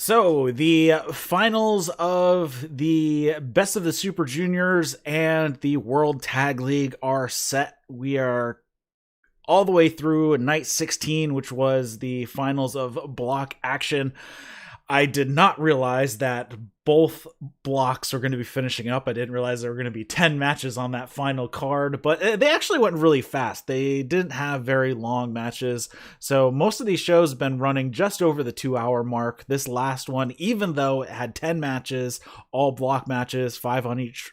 So, the finals of the Best of the Super Juniors and the World Tag League are set. We are all the way through night 16, which was the finals of block action. I did not realize that both blocks are going to be finishing up. I didn't realize there were going to be 10 matches on that final card, but they actually went really fast. They didn't have very long matches. So most of these shows have been running just over the 2 hour mark. This last one, even though it had 10 matches, all block matches, five on each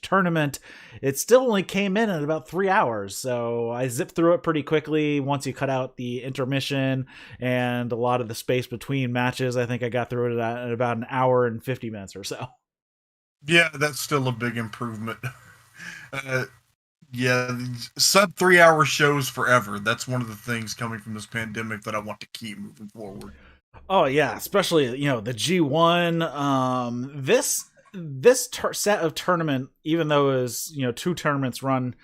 tournament, it still only came in at about 3 hours. So I zipped through it pretty quickly. Once you cut out the intermission and a lot of the space between matches, I think I got through it at about an hour and 50 minutes or so. Yeah, that's still a big improvement. Yeah, sub 3 hour shows forever. That's one of the things coming from this pandemic that I want to keep moving forward. Oh yeah, especially the G1. This set of tournament, even though it was two tournaments run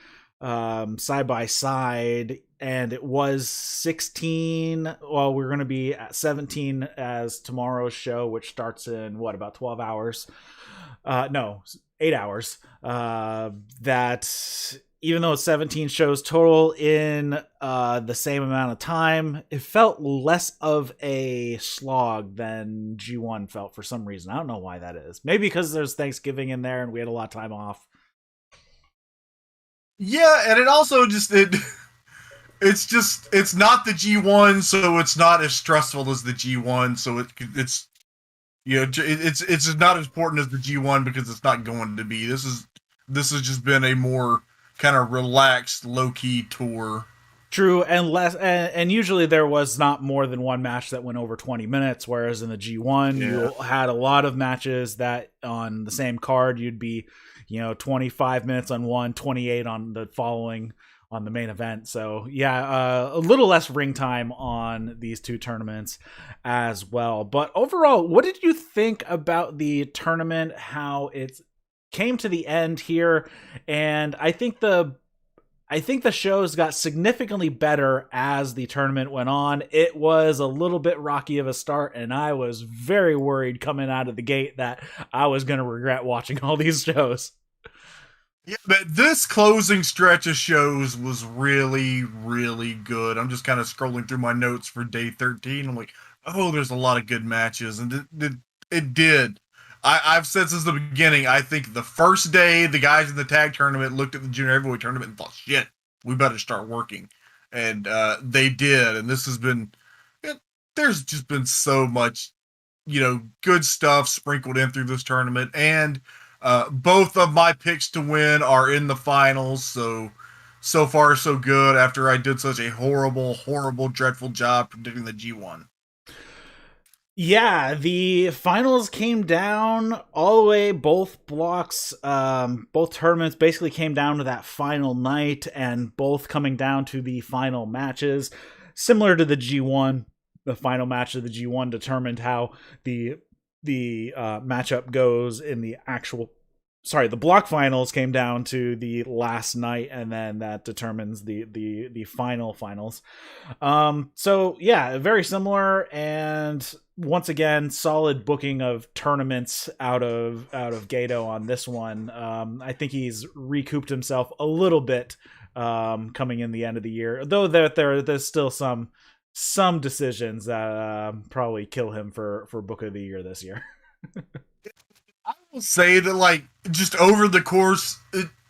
side by side, and it was 16. Well, we're going to be at 17 as tomorrow's show, which starts in about 12 hours. No, 8 hours. That even though it's 17 shows total in the same amount of time, it felt less of a slog than G1 felt for some reason. I don't know why that is. Maybe because there's Thanksgiving in there and we had a lot of time off. Yeah, and it also it's not the G1, so it's not as stressful as the G1, so it's not as important as the G1 because it's not going to be. This has just been a more kind of relaxed, low-key tour. True, and less, and usually there was not more than one match that went over 20 minutes, whereas in the G1, you had a lot of matches that on the same card, you'd be, 25 minutes on one, 28 on the following, on the main event. So, yeah, a little less ring time on these two tournaments as well. But overall, what did you think about the tournament, how it's came to the end here? And I think the shows got significantly better as the tournament went on. It was a little bit rocky of a start, and I was very worried coming out of the gate that I was going to regret watching all these shows. Yeah, but this closing stretch of shows was really, really good. I'm just kind of scrolling through my notes for day 13. I'm like, oh, there's a lot of good matches, and it did. I've said since the beginning, I think the first day the guys in the tag tournament looked at the junior heavyweight tournament and thought, shit, we better start working. And they did. And this has been, there's just been so much, good stuff sprinkled in through this tournament. And both of my picks to win are in the finals. So far, so good after I did such a horrible, horrible, dreadful job predicting the G1. Yeah, the finals came down all the way. Both blocks, both tournaments basically came down to that final night, and both coming down to the final matches. Similar to the G1, the final match of the G1 determined how the matchup goes in the actual. Sorry, the block finals came down to the last night, and then that determines the finals. So yeah, very similar, and once again, solid booking of tournaments out of Gato on this one. I think he's recouped himself a little bit coming in the end of the year, though there's still some decisions that probably kill him for Book of the Year this year. I will say that, just over the course,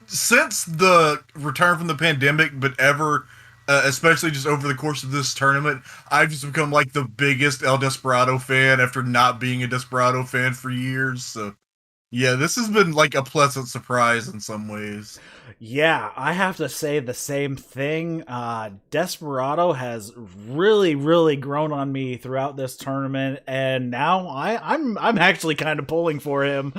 since the return from the pandemic, but especially just over the course of this tournament, I've just become, the biggest El Desperado fan after not being a Desperado fan for years, so yeah, this has been, a pleasant surprise in some ways. Yeah, I have to say the same thing. Desperado has really, really grown on me throughout this tournament, and now I'm actually kind of pulling for him.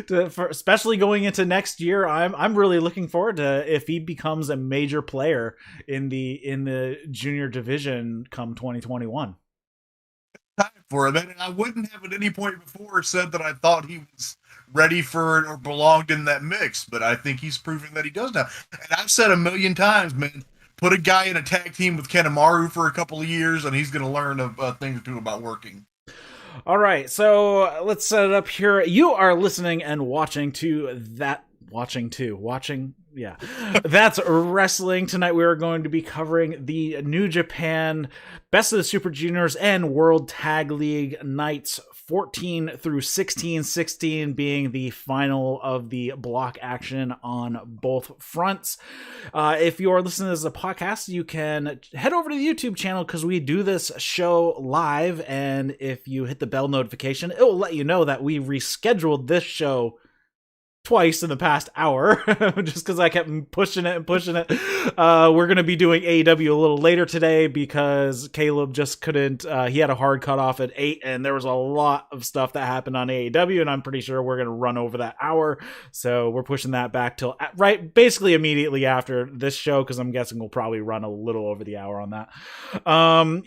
Especially going into next year, I'm really looking forward to if he becomes a major player in the junior division come 2021. Time for him, and I wouldn't have at any point before said that I thought he was ready for it or belonged in that mix, but I think he's proving that he does now. And I've said a million times, man, put a guy in a tag team with Kanemaru for a couple of years, and he's going to learn a thing or two about working. All right, so let's set it up here. You are listening and watching to that. Yeah. That's wrestling. Tonight we are going to be covering the New Japan Best of the Super Juniors and World Tag League nights 14 through 16, 16 being the final of the block action on both fronts. If you are listening to this as a podcast, you can head over to the YouTube channel because we do this show live, and if you hit the bell notification, it will let you know that we rescheduled this show twice in the past hour just because I kept pushing it. We're going to be doing AEW a little later today because Caleb just couldn't, he had a hard cutoff at 8 and there was a lot of stuff that happened on AEW, and I'm pretty sure we're going to run over that hour. So we're pushing that back till basically immediately after this show, because I'm guessing we'll probably run a little over the hour on that.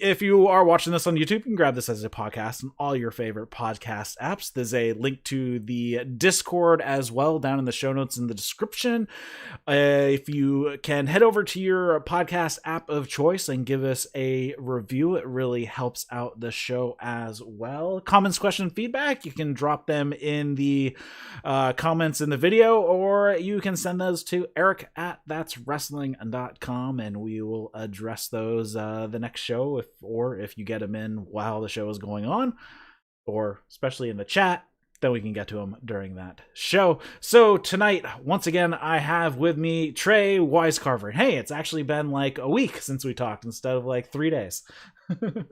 If you are watching this on YouTube, you can grab this as a podcast on all your favorite podcast apps. There's a link to the Discord as well down in the show notes in the description. If you can head over to your podcast app of choice and give us a review, it really helps out the show as well. Comments, question, feedback, you can drop them in the comments in the video, or you can send those to Eric at that'swrestling.com and we will address those the next show, if you get them in while the show is going on, or especially in the chat, then we can get to them during that show. So tonight, once again, I have with me Trae, Wisecarver. Hey, it's actually been like a week since we talked instead of like 3 days.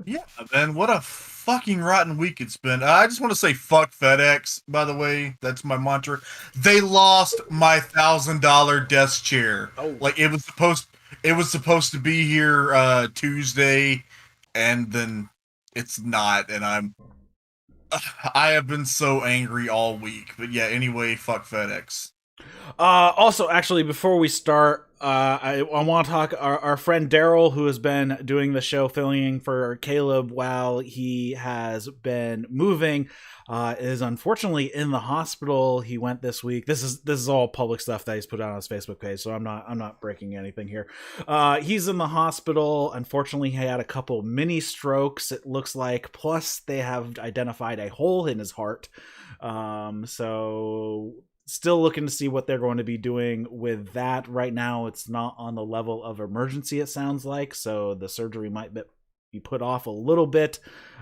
Yeah, man, what a fucking rotten week it's been. I just want to say fuck FedEx, by the way. That's my mantra. They lost my $1,000 desk chair. Oh. Like, it was supposed to be here Tuesday, and then it's not, and I have been so angry all week. But yeah, anyway, fuck FedEx. Also, actually, before we start, I want to talk our friend Daryl, who has been doing the show filling for Caleb while he has been moving, is unfortunately in the hospital. He went this week. This is all public stuff that he's put out on his Facebook page, so I'm not breaking anything here. He's in the hospital. Unfortunately, he had a couple mini strokes, it looks like, plus they have identified a hole in his heart. So still looking to see what they're going to be doing with that. Right now, it's not on the level of emergency, it sounds like, so the surgery might be put off a little bit,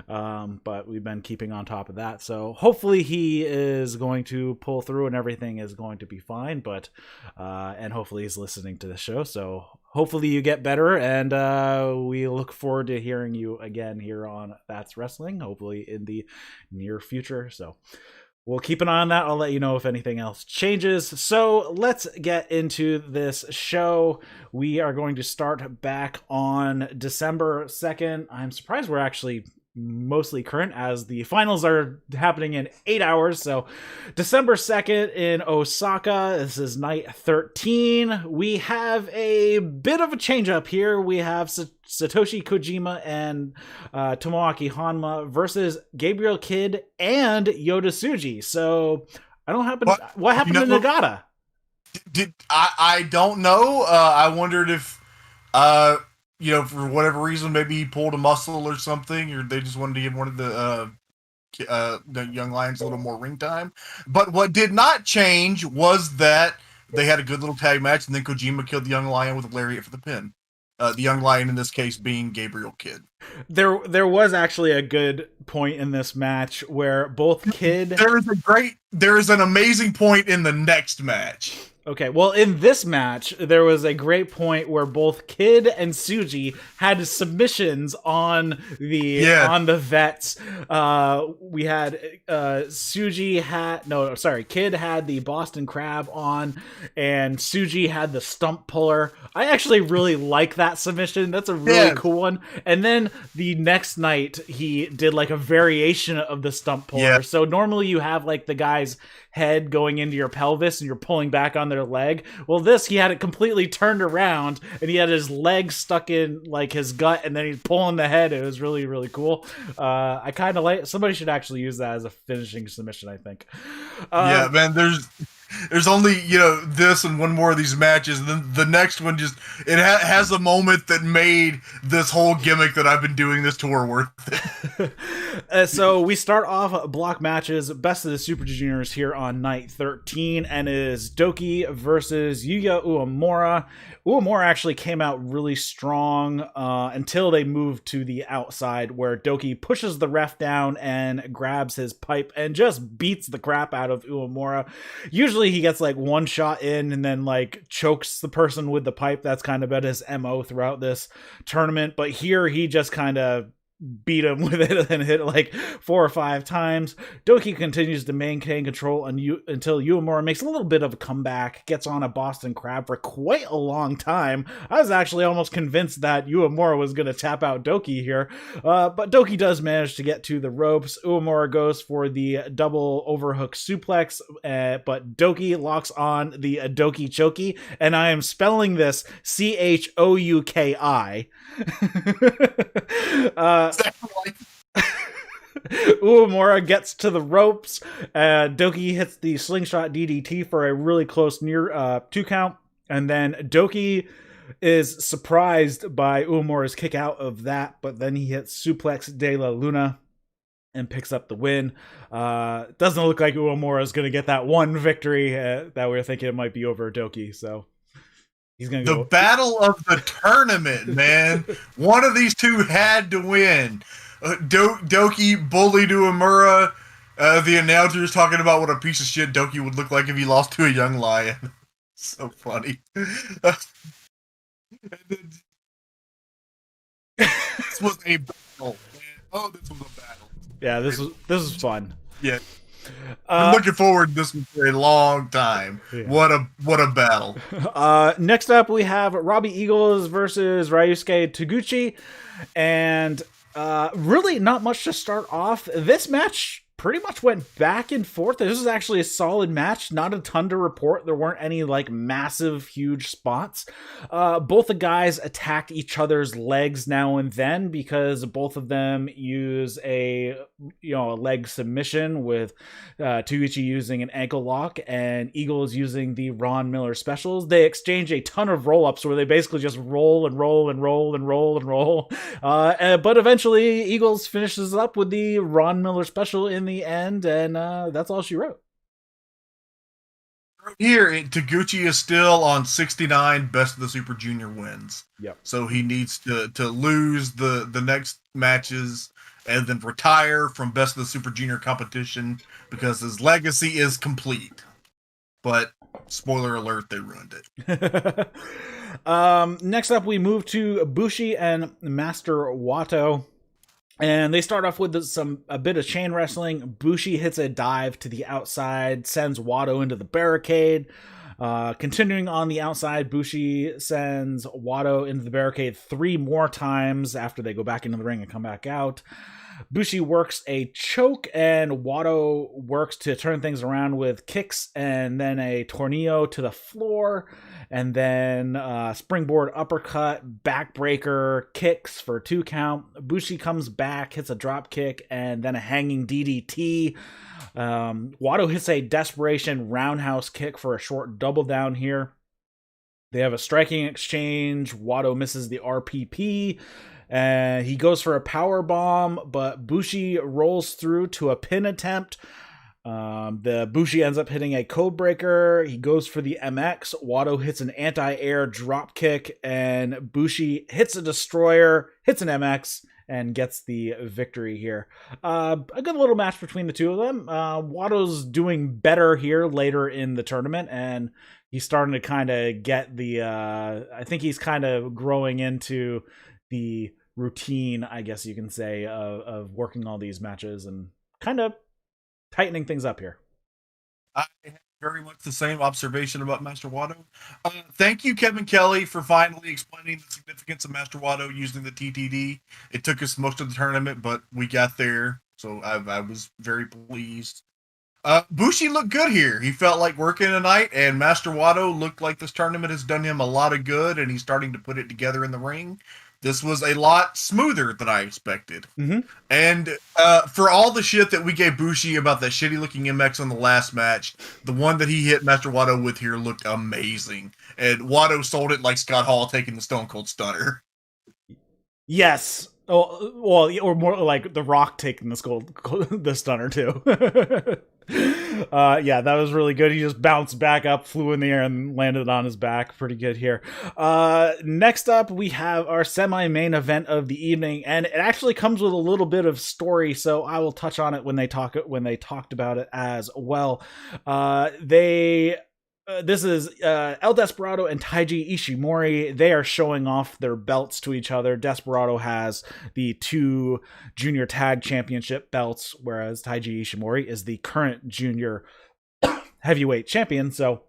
but we've been keeping on top of that. So hopefully he is going to pull through and everything is going to be fine, but and hopefully he's listening to the show. So hopefully you get better, and we look forward to hearing you again here on That's Wrestling, hopefully in the near future. So we'll keep an eye on that. I'll let you know if anything else changes. So let's get into this show. We are going to start back on December 2nd. I'm surprised we're actually mostly current, as the finals are happening in 8 hours. So December 2nd in Osaka. This is night 13. We have a bit of a change up here. We have Satoshi Kojima and Tomoaki Honma versus Gabriel Kidd and Yota Tsuji. So what happened to Nagata? I don't know. I wondered if for whatever reason, maybe he pulled a muscle or something, or they just wanted to give one of the young lions a little more ring time. But what did not change was that they had a good little tag match, and then Kojima killed the young lion with a lariat for the pin. The young lion in this case being Gabriel Kidd. There was actually a good point in this match where both Kidd... There is an amazing point in the next match. Okay, well, in this match, there was a great point where both Kidd and Tsuji had submissions on the vets. We had Kidd had the Boston Crab on, and Tsuji had the stump puller. I actually really like that submission. That's a really cool one. And then the next night, he did like a variation of the stump puller. Yeah. So normally you have like the guy's head going into your pelvis and you're pulling back on their leg. Well, he had it completely turned around and he had his leg stuck in like his gut, and then he's pulling the head. It was really, really cool. I kind of like, somebody should actually use that as a finishing submission, I think. Yeah, man, there's only, this and one more of these matches, and then the next one has a moment that made this whole gimmick that I've been doing this tour worth it. So we start off block matches, best of the Super Juniors here on night 13, and it is Doki versus Yuya Uemura. Uemura actually came out really strong until they moved to the outside, where Doki pushes the ref down and grabs his pipe and just beats the crap out of Uemura. Usually he gets like one shot in and then like chokes the person with the pipe. That's kind of been his MO throughout this tournament, but here he just kind of beat him with it and hit it like 4 or 5 times. Doki continues to maintain control until Uemura makes a little bit of a comeback, gets on a Boston Crab for quite a long time. I was actually almost convinced that Uemura was going to tap out Doki here, but Doki does manage to get to the ropes. Uemura goes for the double overhook suplex, but Doki locks on the Doki Choki, and I am spelling this Chouki. Uemura gets to the ropes. Doki hits the slingshot DDT for a really close near 2 count, and then Doki is surprised by Uemura's kick out of that, but then he hits Suplex de la Luna and picks up the win. Doesn't look like Uemura is going to get that one victory that we were thinking it might be over Doki, so he's gonna go. The battle of the tournament, man. One of these two had to win. Doki bullied Uemura. The announcer is talking about what a piece of shit Doki would look like if he lost to a young lion. So funny. This was a battle, man. Oh, this was a battle. Yeah, this was fun. Yeah. I'm looking forward to this one for a long time. Yeah. What a battle. Next up, we have Robbie Eagles versus Ryusuke Taguchi. And really not much to start off. This match pretty much went back and forth. This was actually a solid match. Not a ton to report. There weren't any like massive, huge spots. Both the guys attacked each other's legs now and then because both of them use a leg submission, with Taguchi using an ankle lock and Eagles using the Ron Miller specials. They exchange a ton of roll-ups where they basically just roll and roll and roll and roll and roll. But eventually Eagles finishes up with the Ron Miller special in the end, and that's all she wrote. Here, Taguchi is still on 69 best of the Super Junior wins. Yep. So he needs to lose the next matches and then retire from best of the Super Junior competition because his legacy is complete. But spoiler alert, they ruined it. Next up, we move to Bushi and Master Wato. And they start off with a bit of chain wrestling. Bushi hits a dive to the outside, sends Wato into the barricade. Continuing on the outside, Bushi sends Wato into the barricade 3 more times after they go back into the ring and come back out. Bushi works a choke, and Wato works to turn things around with kicks and then a tornillo to the floor, and then springboard uppercut, backbreaker, kicks for 2 count. Bushi comes back, hits a drop kick, and then a hanging DDT. Wato hits a desperation roundhouse kick for a short double down here. They have a striking exchange. Wato misses the RPP. He goes for a power bomb, but Bushi rolls through to a pin attempt. The Bushi ends up hitting a code breaker. He goes for the MX. Wato hits an anti-air drop kick, and Bushi hits a destroyer, hits an MX, and gets the victory here. A good little match between the two of them. Wato's doing better here later in the tournament, and he's starting to kind of get the... I think he's kind of growing into the routine, I guess you can say, of working all these matches and kind of tightening things up here. I have very much the same observation about Master Wato. Thank you, Kevin Kelly, for finally explaining the significance of Master Wato using the TTD. It took us most of the tournament, but we got there, so I was very pleased. Bushi looked good here. He felt like working tonight, and Master Wato looked like this tournament has done him a lot of good, and he's starting to put it together in the ring. This was a lot smoother than I expected. Mm-hmm. And for all the shit that we gave Bushi about that shitty-looking MX on the last match, the one that he hit Master Wato with here looked amazing. And Wato sold it like Scott Hall taking the Stone Cold Stunner. Yes. Oh, well, or more like The Rock taking the stunner too. Yeah, that was really good. He just bounced back up, flew in the air, and landed on his back. Pretty good here. Next up, we have our semi-main event of the evening, and it actually comes with a little bit of story. So I will touch on it when they talked about it as well. This is El Desperado and Taiji Ishimori. They are showing off their belts to each other. Desperado has the 2 junior tag championship belts, whereas Taiji Ishimori is the current junior heavyweight champion. So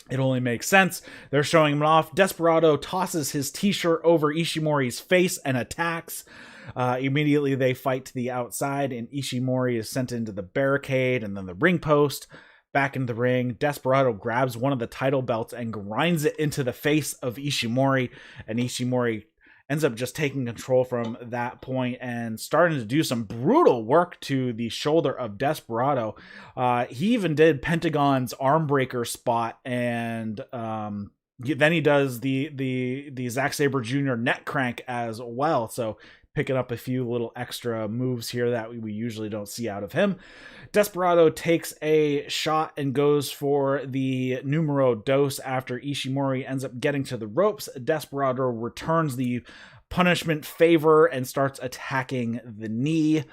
it only makes sense. They're showing him off. Desperado tosses his t-shirt over Ishimori's face and attacks. Immediately they fight to the outside, and Ishimori is sent into the barricade and then the ring post. Back in the ring, Desperado grabs one of the title belts and grinds it into the face of Ishimori, and Ishimori ends up just taking control from that point and starting to do some brutal work to the shoulder of Desperado. He even did Pentagon's arm breaker spot, and then he does the Zack Sabre Jr. neck crank as well. So picking up a few little extra moves here that we usually don't see out of him. Desperado takes a shot and goes for the numero dos after Ishimori ends up getting to the ropes. Desperado returns the punishment favor and starts attacking the knee.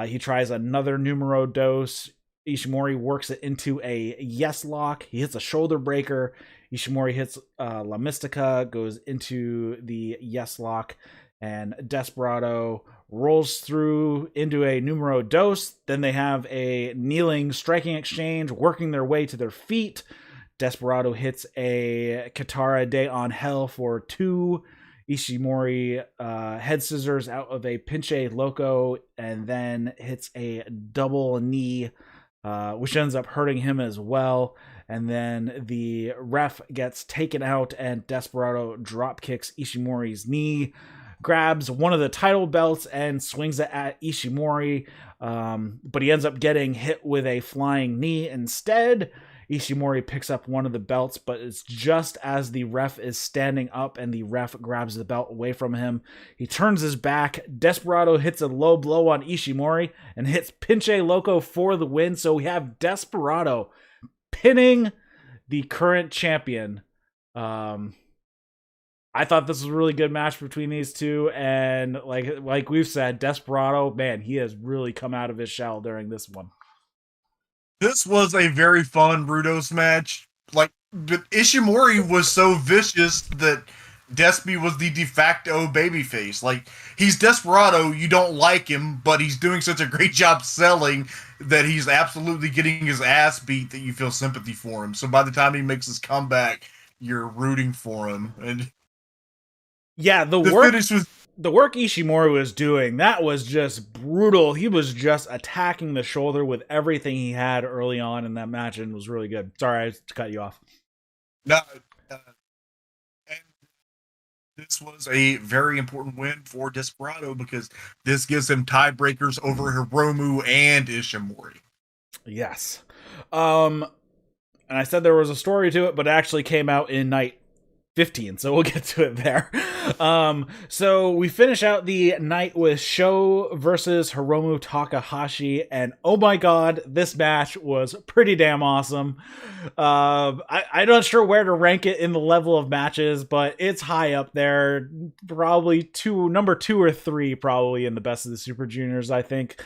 He tries another numero dos. Ishimori works it into a yes lock. He hits a shoulder breaker. Ishimori hits La Mystica, goes into the yes lock, and Desperado rolls through into a numero dos. Then they have a kneeling striking exchange, working their way to their feet. Desperado hits a Katara de Angel for 2. Ishimori head scissors out of a pinche loco and then hits a double knee, which ends up hurting him as well. And then the ref gets taken out and Desperado drop kicks Ishimori's knee, grabs one of the title belts and swings it at Ishimori, but he ends up getting hit with a flying knee instead. Ishimori picks up one of the belts, but it's just as the ref is standing up and the ref grabs the belt away from him. He turns his back. Desperado hits a low blow on Ishimori and hits Pinche Loco for the win. So we have Desperado pinning the current champion. I thought this was a really good match between these two, and like we've said, Desperado, man, he has really come out of his shell during this one. This was a very fun Rudos match. But Ishimori was so vicious that Despy was the de facto babyface. He's Desperado, you don't like him, but he's doing such a great job selling that he's absolutely getting his ass beat that you feel sympathy for him. So by the time he makes his comeback, you're rooting for him. And yeah, the work Ishimori was doing, that was just brutal. He was just attacking the shoulder with everything he had early on in that match, and was really good. Sorry, I cut you off. No, and this was a very important win for Desperado because this gives him tiebreakers over Hiromu and Ishimori. Yes. And I said there was a story to it, but it actually came out in night 15, so we'll get to it there. So we finish out the night with Sho versus Hiromu Takahashi, and oh my god, this match was pretty damn awesome. I'm not sure where to rank it in the level of matches, but it's high up there, probably number 2 or 3 probably in the best of the Super Juniors, I think.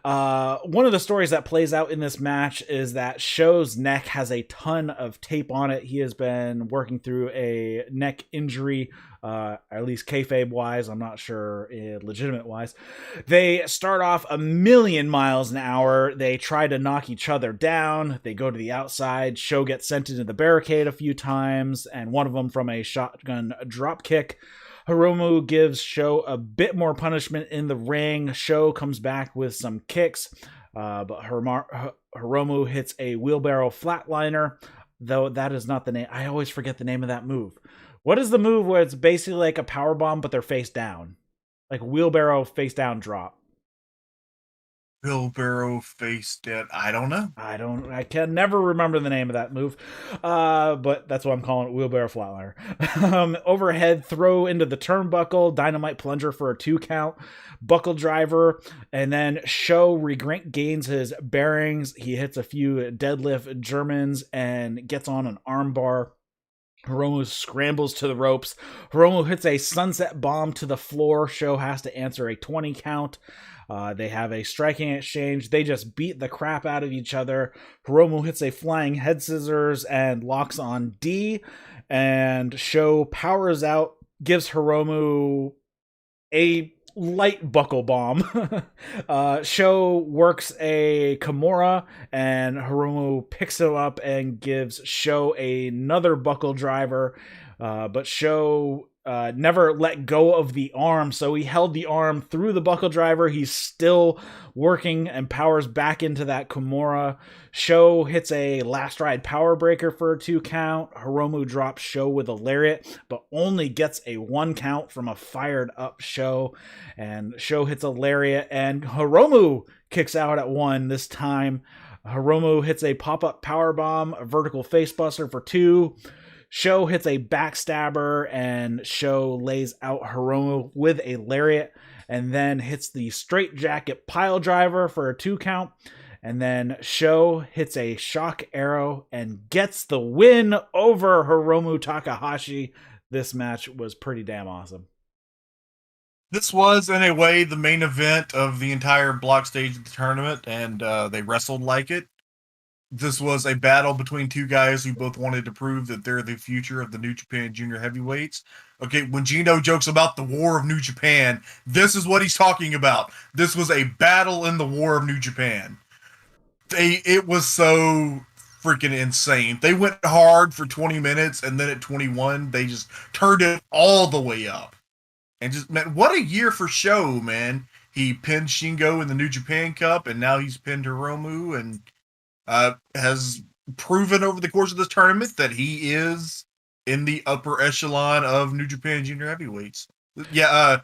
One of the stories that plays out in this match is that Sho's neck has a ton of tape on it. He has been working through a neck injury, at least kayfabe wise. I'm not sure legitimate wise. They start off a million miles an hour. They try to knock each other down. They go to the outside. Sho gets sent into the barricade a few times, and one of them from a shotgun drop kick. Hiromu gives Sho a bit more punishment in the ring. Sho comes back with some kicks, but Hiromu hits a wheelbarrow flatliner, though that is not the name. I always forget the name of that move. What is the move where it's basically like a power bomb, but they're face down? Like wheelbarrow face down drop. Wheelbarrow face dead. I don't know. I can never remember the name of that move. But that's what I'm calling it, wheelbarrow flatliner. Overhead throw into the turnbuckle, dynamite plunger for a 2 count, buckle driver, and then Sho regains his bearings. He hits a few deadlift Germans and gets on an armbar. Hiromu scrambles to the ropes. Hiromu hits a sunset bomb to the floor. Sho has to answer a 20 count. They have a striking exchange. They just beat the crap out of each other. Hiromu hits a flying head scissors and locks on D. And Sho powers out, gives Hiromu a light buckle bomb. Sho works a Kimura, and Hiromu picks him up and gives Sho another buckle driver. But Sho never let go of the arm, so he held the arm through the buckle driver. He's still working and powers back into that Kimura. Sho hits a last ride power breaker for a 2 count. Hiromu drops Sho with a lariat, but only gets a 1 count from a fired up Sho. And Sho hits a lariat, and Hiromu kicks out at 1 this time. Hiromu hits a pop-up power bomb, a vertical facebuster for 2. Sho hits a backstabber, and Sho lays out Hiromu with a lariat, and then hits the straight jacket pile driver for a 2 count. And then Sho hits a shock arrow and gets the win over Hiromu Takahashi. This match was pretty damn awesome. This was, in a way, the main event of the entire block stage of the tournament, and they wrestled like it. This was a battle between 2 guys who both wanted to prove that they're the future of the New Japan Junior Heavyweights. Okay, when Gino jokes about the War of New Japan, this is what he's talking about. This was a battle in the War of New Japan. It was so freaking insane. They went hard for 20 minutes, and then at 21, they just turned it all the way up. And just, man, what a year for Sho, man. He pinned Shingo in the New Japan Cup, and now he's pinned Hiromu, and has proven over the course of this tournament that he is in the upper echelon of New Japan Junior Heavyweights. Yeah,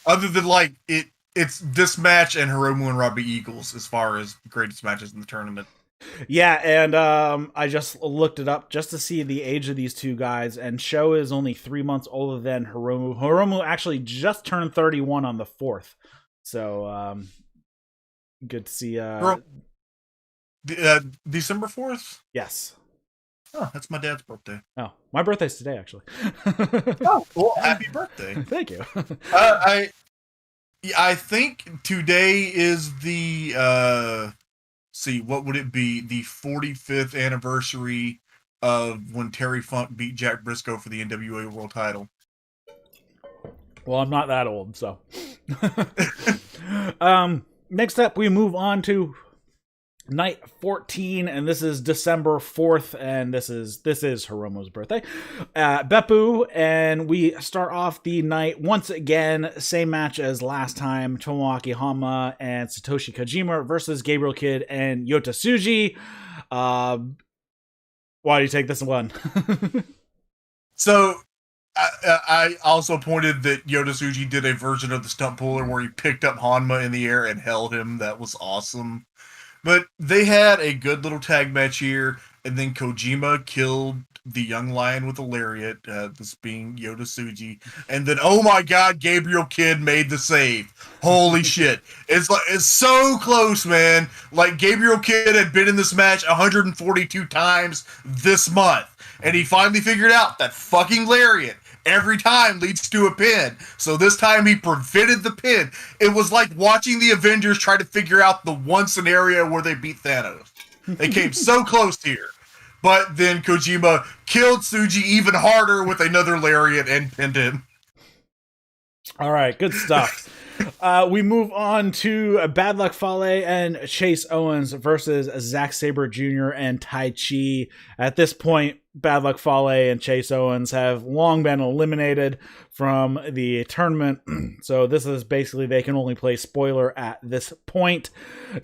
other than like it's this match and Hiromu and Robbie Eagles as far as the greatest matches in the tournament. Yeah, and I just looked it up just to see the age of these 2 guys, and Sho is only 3 months older than Hiromu. Hiromu actually just turned 31 on the 4th. So good to see December 4th? Yes. Oh, that's my dad's birthday. Oh, my birthday's today, actually. Oh, well, happy birthday. Thank you. I think today is the, what would it be? The 45th anniversary of when Terry Funk beat Jack Briscoe for the NWA World Title. Well, I'm not that old, so. Next up, we move on to night 14, and this is December 4th, and this is Hiromu's birthday. Beppu, and we start off the night once again, same match as last time, Tomoaki Honma and Satoshi Kojima versus Gabriel Kidd and Yota Tsuji. Why do you take this one? So, I also pointed that Yota Tsuji did a version of the stump puller where he picked up Honma in the air and held him. That was awesome. But they had a good little tag match here, and then Kojima killed the young lion with a lariat, this being Yota Tsuji, and then, oh my god, Gabriel Kidd made the save. Holy shit. It's so close, man. Like, Gabriel Kidd had been in this match 142 times this month, and he finally figured out that fucking lariat every time leads to a pin. So this time he prevented the pin. It was like watching the Avengers try to figure out the one scenario where they beat Thanos. They came so close here. But then Kojima killed Tsuji even harder with another lariat and pinned him. All right, good stuff. We move on to Bad Luck Fale and Chase Owens versus Zack Sabre Jr. and Taichi. At this point, Bad Luck Fale and Chase Owens have long been eliminated from the tournament. So this is basically, they can only play spoiler at this point.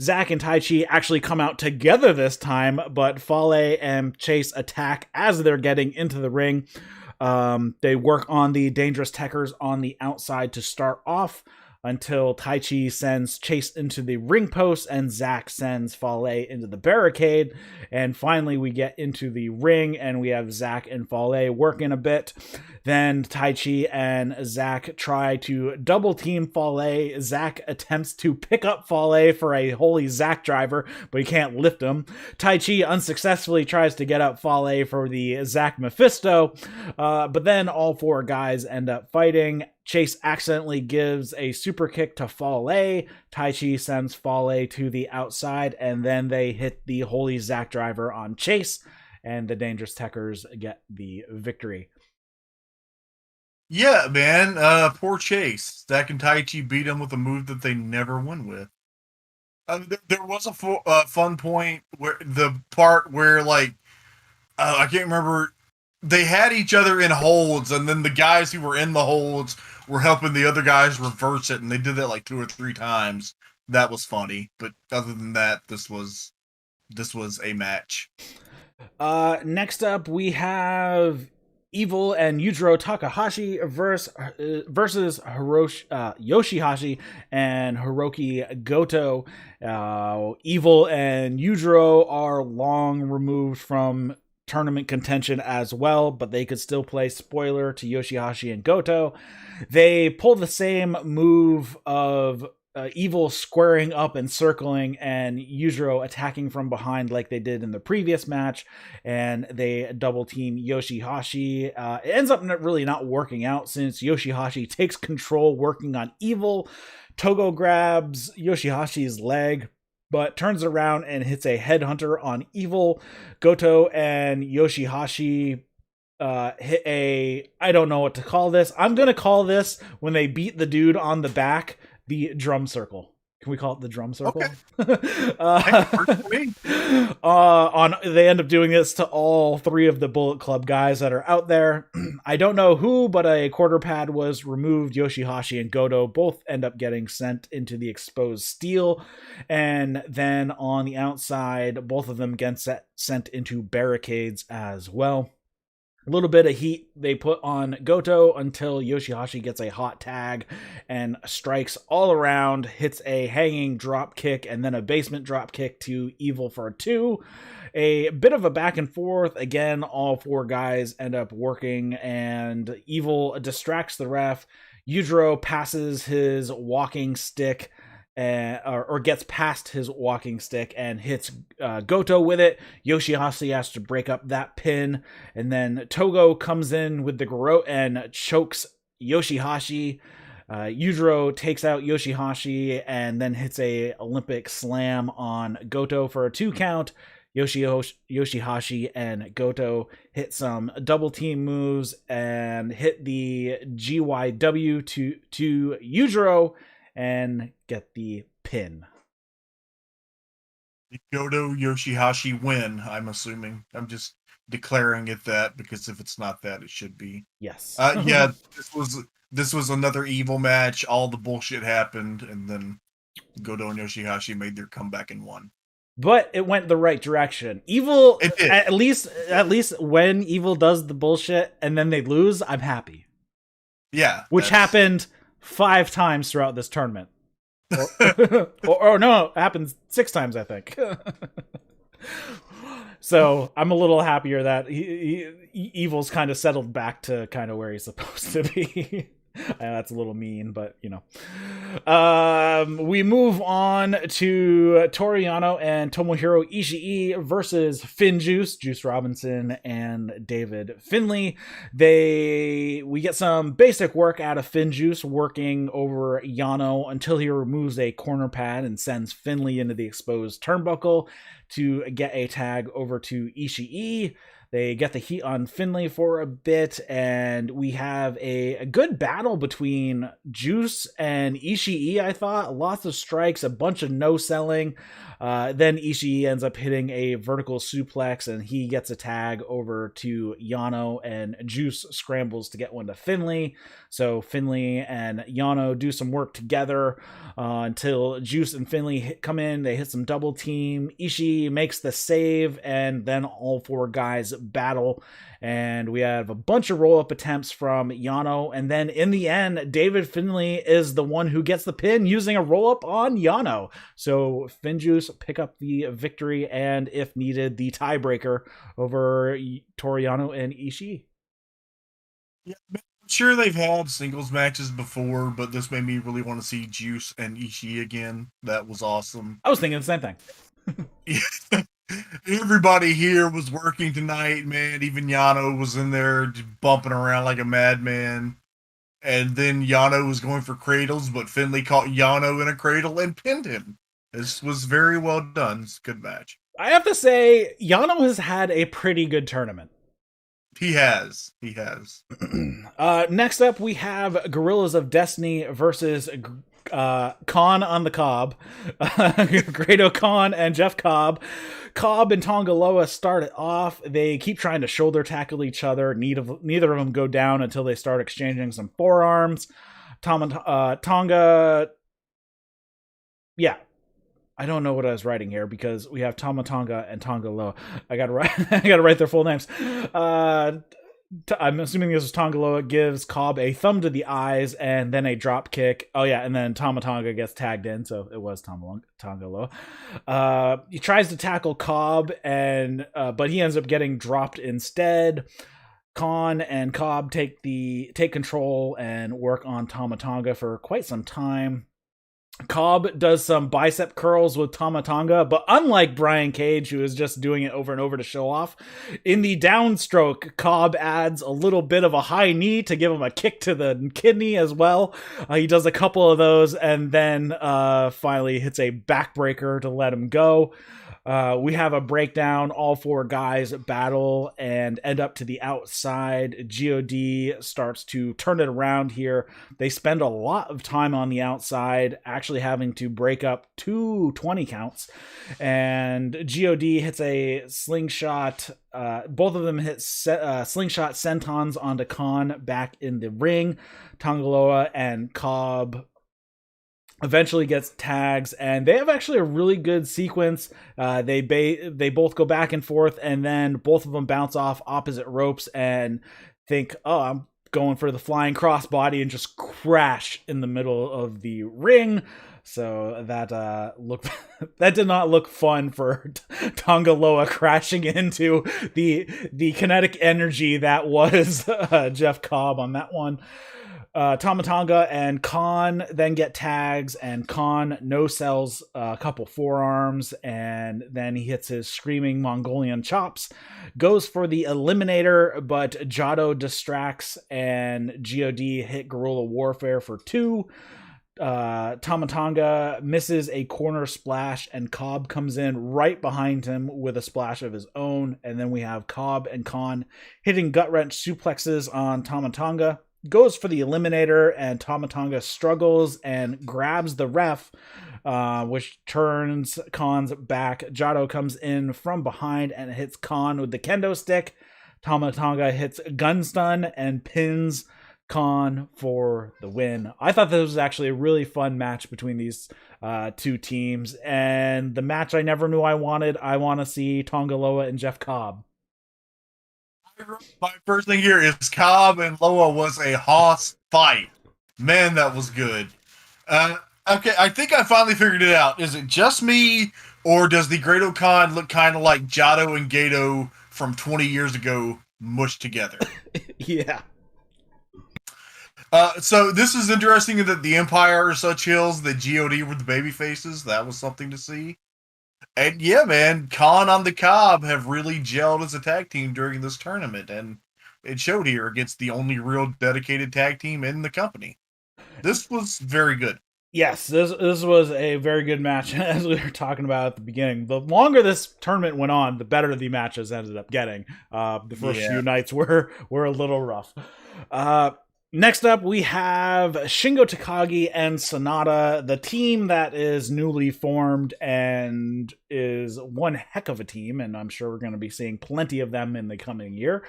Zack and Taichi actually come out together this time, but Fale and Chase attack as they're getting into the ring. They work on the Dangerous Techers on the outside to start off. until Taichi sends Chase into the ring post and Zack sends Fale into the barricade. And finally, we get into the ring and we have Zack and Fale working a bit. Then Taichi and Zack try to double team Fale. Zack attempts to pick up Fale for a holy Zack driver, but he can't lift him. Taichi unsuccessfully tries to get up Fale for the Zack Mephisto, but then all four guys end up fighting. Chase accidentally gives a super kick to Fale. Taichi sends Fale to the outside, and then they hit the holy Zack driver on Chase, and the Dangerous Techers get the victory. Yeah, man. Poor Chase. Zack and Taichi beat him with a move that they never win with. There was a fun point where the part where, like, I can't remember. They had each other in holds, and then the guys who were in the holds were helping the other guys reverse it, and they did that like 2 or 3 times. That was funny, but other than that, this was a match. Next up, we have Evil and Yujiro Takahashi versus Yoshi-Hashi and Hirooki Goto. Evil and Yujiro are long removed from tournament contention as well, but they could still play spoiler to Yoshi-Hashi and Goto. They pull the same move of Evil squaring up and circling and Yujiro attacking from behind like they did in the previous match, and they double team Yoshi-Hashi. It ends up really not working out since Yoshi-Hashi takes control working on Evil. Togo grabs Yoshi-Hashi's leg, but turns around and hits a headhunter on Evil. Goto and Yoshi-Hashi hit a, I don't know what to call this. I'm going to call this, when they beat the dude on the back, the drum circle. Can we call it the drum circle? Okay. They end up doing this to all 3 of the Bullet Club guys that are out there. I don't know who, but a quarter pad was removed. Yoshi-Hashi and Goto both end up getting sent into the exposed steel. And then on the outside, both of them get sent into barricades as well. A little bit of heat they put on Goto until Yoshi-Hashi gets a hot tag and strikes all around, hits a hanging drop kick and then a basement drop kick to Evil for a 2. A bit of a back and forth. Again, all 4 guys end up working and Evil distracts the ref. Yujiro passes his walking stick or gets past his walking stick and hits Goto with it. Yoshi-Hashi has to break up that pin, and then Togo comes in with the garrote and chokes Yoshi-Hashi. Yujiro takes out Yoshi-Hashi and then hits a Olympic slam on Goto for a 2 count. Yoshi-Hashi and Goto hit some double team moves and hit the GYW to Yujiro and get the pin. The Goto Yoshi-Hashi win, I'm assuming. I'm just declaring it that, because if it's not that, it should be. Yes. Yeah, this was another Evil match. All the bullshit happened, and then Goto and Yoshi-Hashi made their comeback and won. But it went the right direction. Evil, it did. At least when Evil does the bullshit and then they lose, I'm happy. Yeah. Which happened 5 times throughout this tournament. or no, it happened 6 times, I think. So I'm a little happier that Evil's kind of settled back to kind of where he's supposed to be. That's a little mean, but you know. We move on to Toru Yano and Tomohiro Ishii versus Juice Robinson, and David Finlay. We get some basic work out of Juice working over Yano until he removes a corner pad and sends Finlay into the exposed turnbuckle to get a tag over to Ishii. They get the heat on Finlay for a bit, and we have a good battle between Juice and Ishii, I thought. Lots of strikes, a bunch of no-selling. Then Ishii ends up hitting a vertical suplex, and he gets a tag over to Yano, and Juice scrambles to get one to Finlay. So Finlay and Yano do some work together until Juice and Finlay come in. They hit some double team. Ishii makes the save, and then all 4 guys battle, And we have a bunch of roll-up attempts from Yano. And then in the end, David Finlay is the one who gets the pin using a roll-up on Yano. So Finjuice pick up the victory and, if needed, the tiebreaker over Toru Yano and Ishii. Yeah, I'm sure they've had singles matches before, but this made me really want to see Juice and Ishii again. That was awesome. I was thinking the same thing. Everybody here was working tonight, man. Even Yano was in there just bumping around like a madman. And then Yano was going for cradles, but Finlay caught Yano in a cradle and pinned him. This was very well done. It's a good match. I have to say, Yano has had a pretty good tournament. He has. Next up, we have Gorillas of Destiny versus Khan on the Cobb. Grado Khan and Jeff Cobb. Cobb and Tonga Loa start it off. They keep trying to shoulder tackle each other. Neither of them go down until they start exchanging some forearms. Tonga... Yeah. I don't know what I was writing here because we have Tama Tonga and Tonga Loa. I gotta write their full names. I'm assuming this is Tonga Loa gives Cobb a thumb to the eyes and then a drop kick. Oh yeah, and then Tama Tonga gets tagged in, so it was Tonga Loa. He tries to tackle Cobb but he ends up getting dropped instead. Khan and Cobb take control and work on Tama Tonga for quite some time. Cobb does some bicep curls with Tama Tonga, but unlike Brian Cage, who is just doing it over and over to show off, in the downstroke, Cobb adds a little bit of a high knee to give him a kick to the kidney as well. He does a couple of those and then finally hits a backbreaker to let him go. We have a breakdown. All four guys battle and end up to the outside. God starts to turn it around here. They spend a lot of time on the outside, actually having to break up 2 20 counts. And God hits a slingshot. Both of them hit slingshot sentons onto Khan back in the ring. Tongaloa and Cobb eventually gets tags, and they have actually a really good sequence. They both go back and forth, and then both of them bounce off opposite ropes and think, oh, I'm going for the flying crossbody, and just crash in the middle of the ring. So that that did not look fun for Tonga Loa, crashing into the kinetic energy that was Jeff Cobb on that one. Tama Tonga and Khan then get tags, and Khan no-sells a couple forearms, and then he hits his screaming Mongolian chops, goes for the eliminator, but Jado distracts, and God hit Guerrilla Warfare for 2. Tama Tonga misses a corner splash, and Cobb comes in right behind him with a splash of his own, and then we have Cobb and Khan hitting gut-wrench suplexes on Tama Tonga. Goes for the eliminator, and Tama Tonga struggles and grabs the ref, which turns Khan's back. Jado comes in from behind and hits Khan with the kendo stick. Tama Tonga hits gun stun and pins Khan for the win. I thought this was actually a really fun match between these two teams, and the match I never knew I wanted. I want to see Tonga Loa and Jeff Cobb. My first thing here is Cobb and Loa was a hoss fight. Man, that was good. Okay, I think I finally figured it out. Is it just me, or does the Grado Khan look kind of like Jado and Gato from 20 years ago mushed together? Yeah. So this is interesting that the Empire are such hills that God were the baby faces. That was something to see. And yeah, man, Khan on the Cobb have really gelled as a tag team during this tournament, and it showed here against the only real dedicated tag team in the company. This was very good. Yes, this was a very good match, as we were talking about at the beginning. The longer this tournament went on, the better the matches ended up getting. The first few nights were a little rough. Next up, we have Shingo Takagi and Sanada, the team that is newly formed and is one heck of a team, and I'm sure we're going to be seeing plenty of them in the coming year.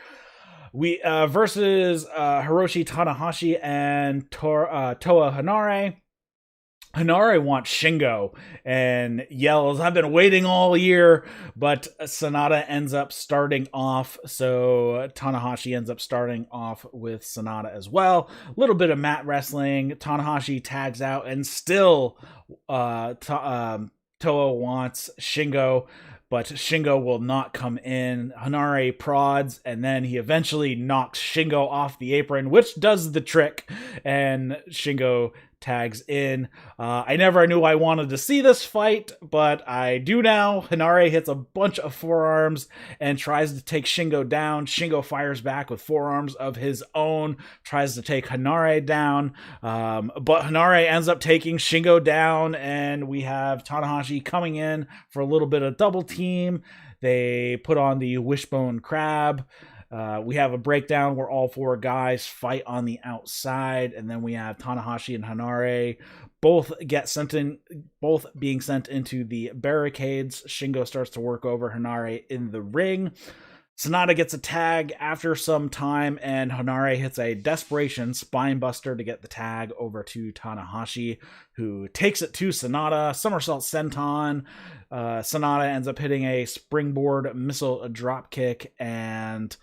We versus Hiroshi Tanahashi and Toa Hanare. Hanare wants Shingo and yells, "I've been waiting all year," but Sanada ends up starting off, so Tanahashi ends up starting off with Sanada as well. A little bit of mat wrestling. Tanahashi tags out, and still Toa wants Shingo, but Shingo will not come in. Hanare prods, and then he eventually knocks Shingo off the apron, which does the trick, and Shingo tags in. I never knew I wanted to see this fight, but I do now. Hanare hits a bunch of forearms and tries to take Shingo down. Shingo fires back with forearms of his own, tries to take Hanare down, but Hanare ends up taking Shingo down, and we have Tanahashi coming in for a little bit of double team. They put on the wishbone crab. We have a breakdown where all four guys fight on the outside, and then we have Tanahashi and Hanare both being sent into the barricades. Shingo starts to work over Hanare in the ring. Sanada gets a tag after some time, and Hanare hits a desperation spine buster to get the tag over to Tanahashi, who takes it to Sanada. Somersault senton. Sanada ends up hitting a springboard missile drop kick and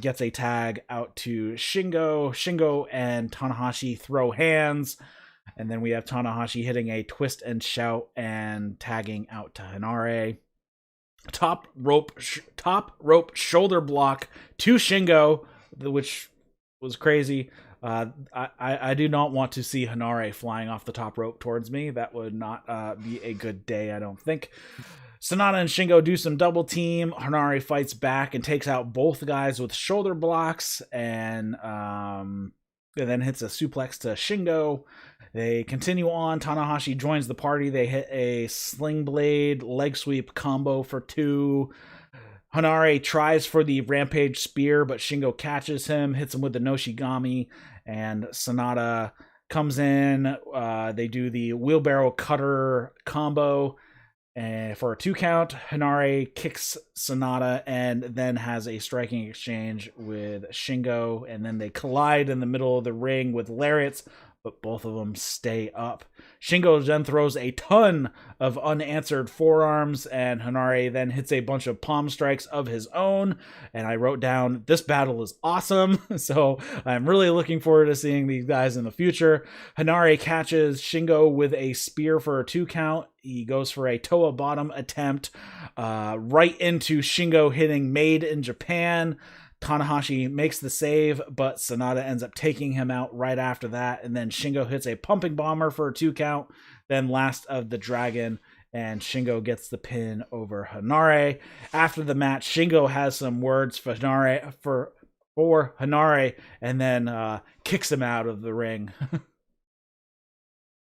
gets a tag out to Shingo. Shingo and Tanahashi throw hands, and then we have Tanahashi hitting a twist and shout and tagging out to Hanare. Top rope shoulder block to Shingo, which was crazy. I do not want to see Hanare flying off the top rope towards me. That would not be a good day, I don't think. Sanada and Shingo do some double team. Hanare fights back and takes out both guys with shoulder blocks, and then hits a suplex to Shingo. They continue on. Tanahashi joins the party. They hit a sling blade leg sweep combo for 2. Hanare tries for the Rampage Spear, but Shingo catches him, hits him with the Noshigami, and Sanada comes in. They do the wheelbarrow cutter combo for a 2 count. Hanare kicks Sanada and then has a striking exchange with Shingo, and then they collide in the middle of the ring with lariats, but both of them stay up. Shingo then throws a ton of unanswered forearms, and Hanare then hits a bunch of palm strikes of his own. And I wrote down, this battle is awesome. So I'm really looking forward to seeing these guys in the future. Hanare catches Shingo with a spear for a 2 count. He goes for a Toa bottom attempt right into Shingo, hitting Made in Japan. Tanahashi makes the save, but Sanada ends up taking him out right after that, and then Shingo hits a pumping bomber for a 2 count, then Last of the Dragon, and Shingo gets the pin over Hanare. After the match, Shingo has some words for Hanare, and then kicks him out of the ring.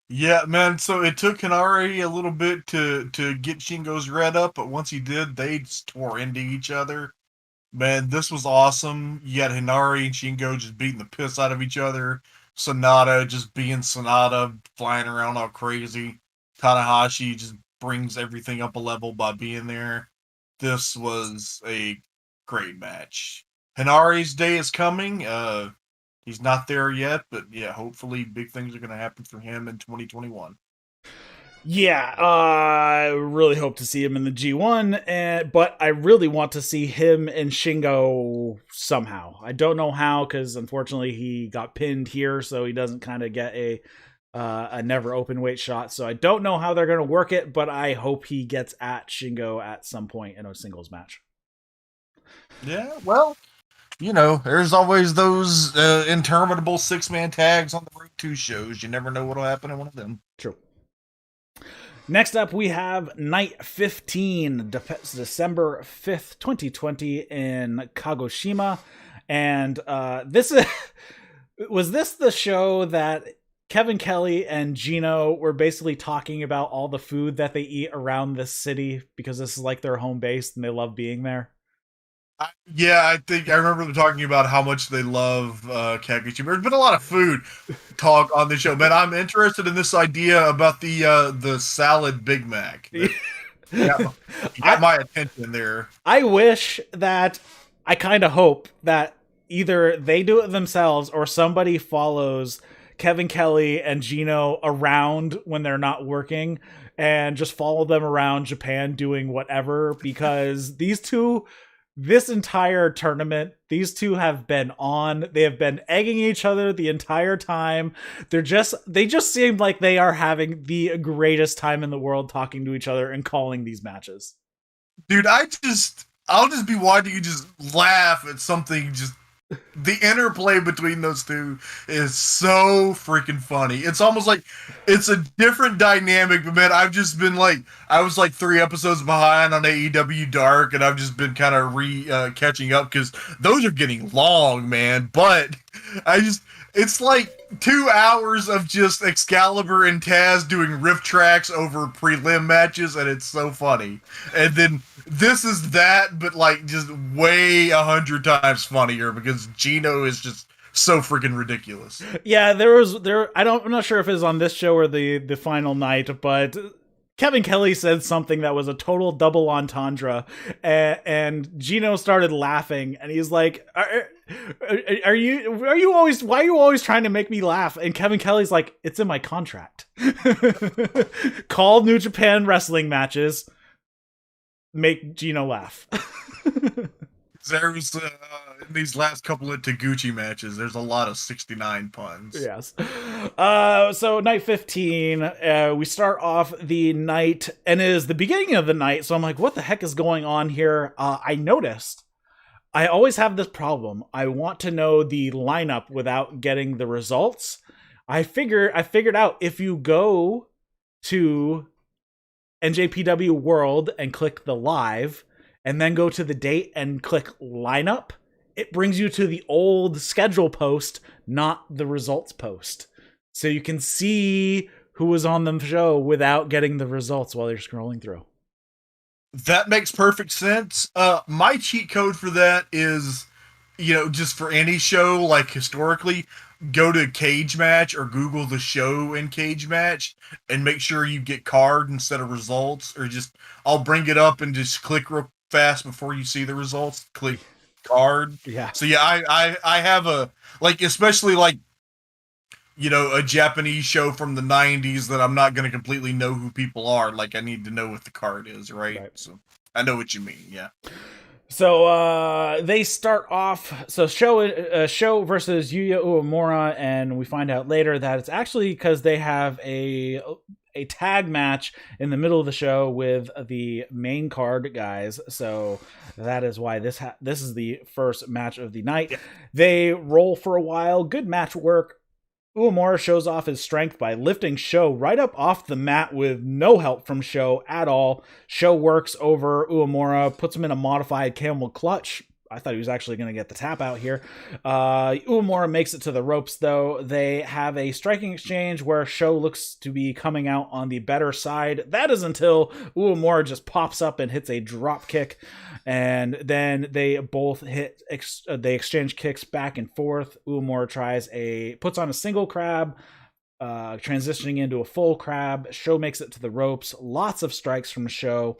Yeah, man, so it took Hanare a little bit to get Shingo's red up, but once he did, they just tore into each other. Man, this was awesome. You had Hanare and Shingo just beating the piss out of each other. Sanada just being Sanada, flying around all crazy. Tanahashi just brings everything up a level by being there. This was a great match. Hanare's day is coming. He's not there yet, but yeah, hopefully big things are going to happen for him in 2021. Yeah, I really hope to see him in the G1, but I really want to see him and Shingo somehow. I don't know how, because unfortunately he got pinned here, so he doesn't kind of get a never open weight shot. So I don't know how they're going to work it, but I hope he gets at Shingo at some point in a singles match. Yeah, well, you know, there's always those interminable 6-man tags on the Road 2 shows. You never know what'll happen in one of them. True. Next up, we have Night 15, December 5th, 2020 in Kagoshima. And was this the show that Kevin Kelly and Gino were basically talking about all the food that they eat around this city because this is like their home base and they love being there? Yeah, I think I remember them talking about how much they love Kagoshima. There's been a lot of food talk on the show, but I'm interested in this idea about the salad Big Mac. You got my attention there. I wish that, I kind of hope that either they do it themselves or somebody follows Kevin Kelly and Gino around when they're not working and just follow them around Japan doing whatever, because this entire tournament, these two have been they have been egging each other the entire time. They just seem like they are having the greatest time in the world talking to each other and calling these matches. Dude, I'll just be watching you just laugh at something. Just the interplay between those two is so freaking funny. It's almost like it's a different dynamic, but man, I've just been like, I was like 3 episodes behind on AEW Dark, and I've just been kind of catching up because those are getting long, man. But it's like 2 hours of just Excalibur and Taz doing riff tracks over prelim matches, and it's so funny. And then this is that, but like just way 100 times funnier because Gino is just so freaking ridiculous. Yeah, I'm not sure if it was on this show or the final night, but Kevin Kelly said something that was a total double entendre, and Gino started laughing, and he's like, why are you always trying to make me laugh? And Kevin Kelly's like, it's in my contract. Call New Japan Wrestling matches, make Gino laugh. There was in these last couple of Taguchi matches, there's a lot of 69 puns. Yes. So night 15, we start off the night, and it is the beginning of the night. So I'm like, what the heck is going on here? I noticed I always have this problem. I want to know the lineup without getting the results. I figured out if you go to NJPW World and click the live, and then go to the date and click lineup, it brings you to the old schedule post, not the results post. So you can see who was on the show without getting the results while you're scrolling through. That makes perfect sense. My cheat code for that is, just for any show, like historically, go to Cage Match or Google the show in Cage Match and make sure you get card instead of results, or I'll bring it up and just click real fast before you see the results, click card. Yeah. So yeah, I have especially a Japanese show from the 90s that I'm not going to completely know who people are. Like, I need to know what the card is, right? So I know what you mean. Yeah. So they start off. So show versus Yuya Uemura, and we find out later that it's actually because they have a tag match in the middle of the show with the main card guys. So that is why this is the first match of the night. Yeah. They roll for a while. Good match work. Uemura shows off his strength by lifting Sho right up off the mat with no help from Sho at all. Sho works over Uemura, puts him in a modified camel clutch. I thought he was actually going to get the tap out here. Uemura makes it to the ropes, though. They have a striking exchange where Sho looks to be coming out on the better side. That is until Uemura just pops up and hits a drop kick. And then they both they exchange kicks back and forth. Uemura puts on a single crab, transitioning into a full crab. Sho makes it to the ropes. Lots of strikes from Sho.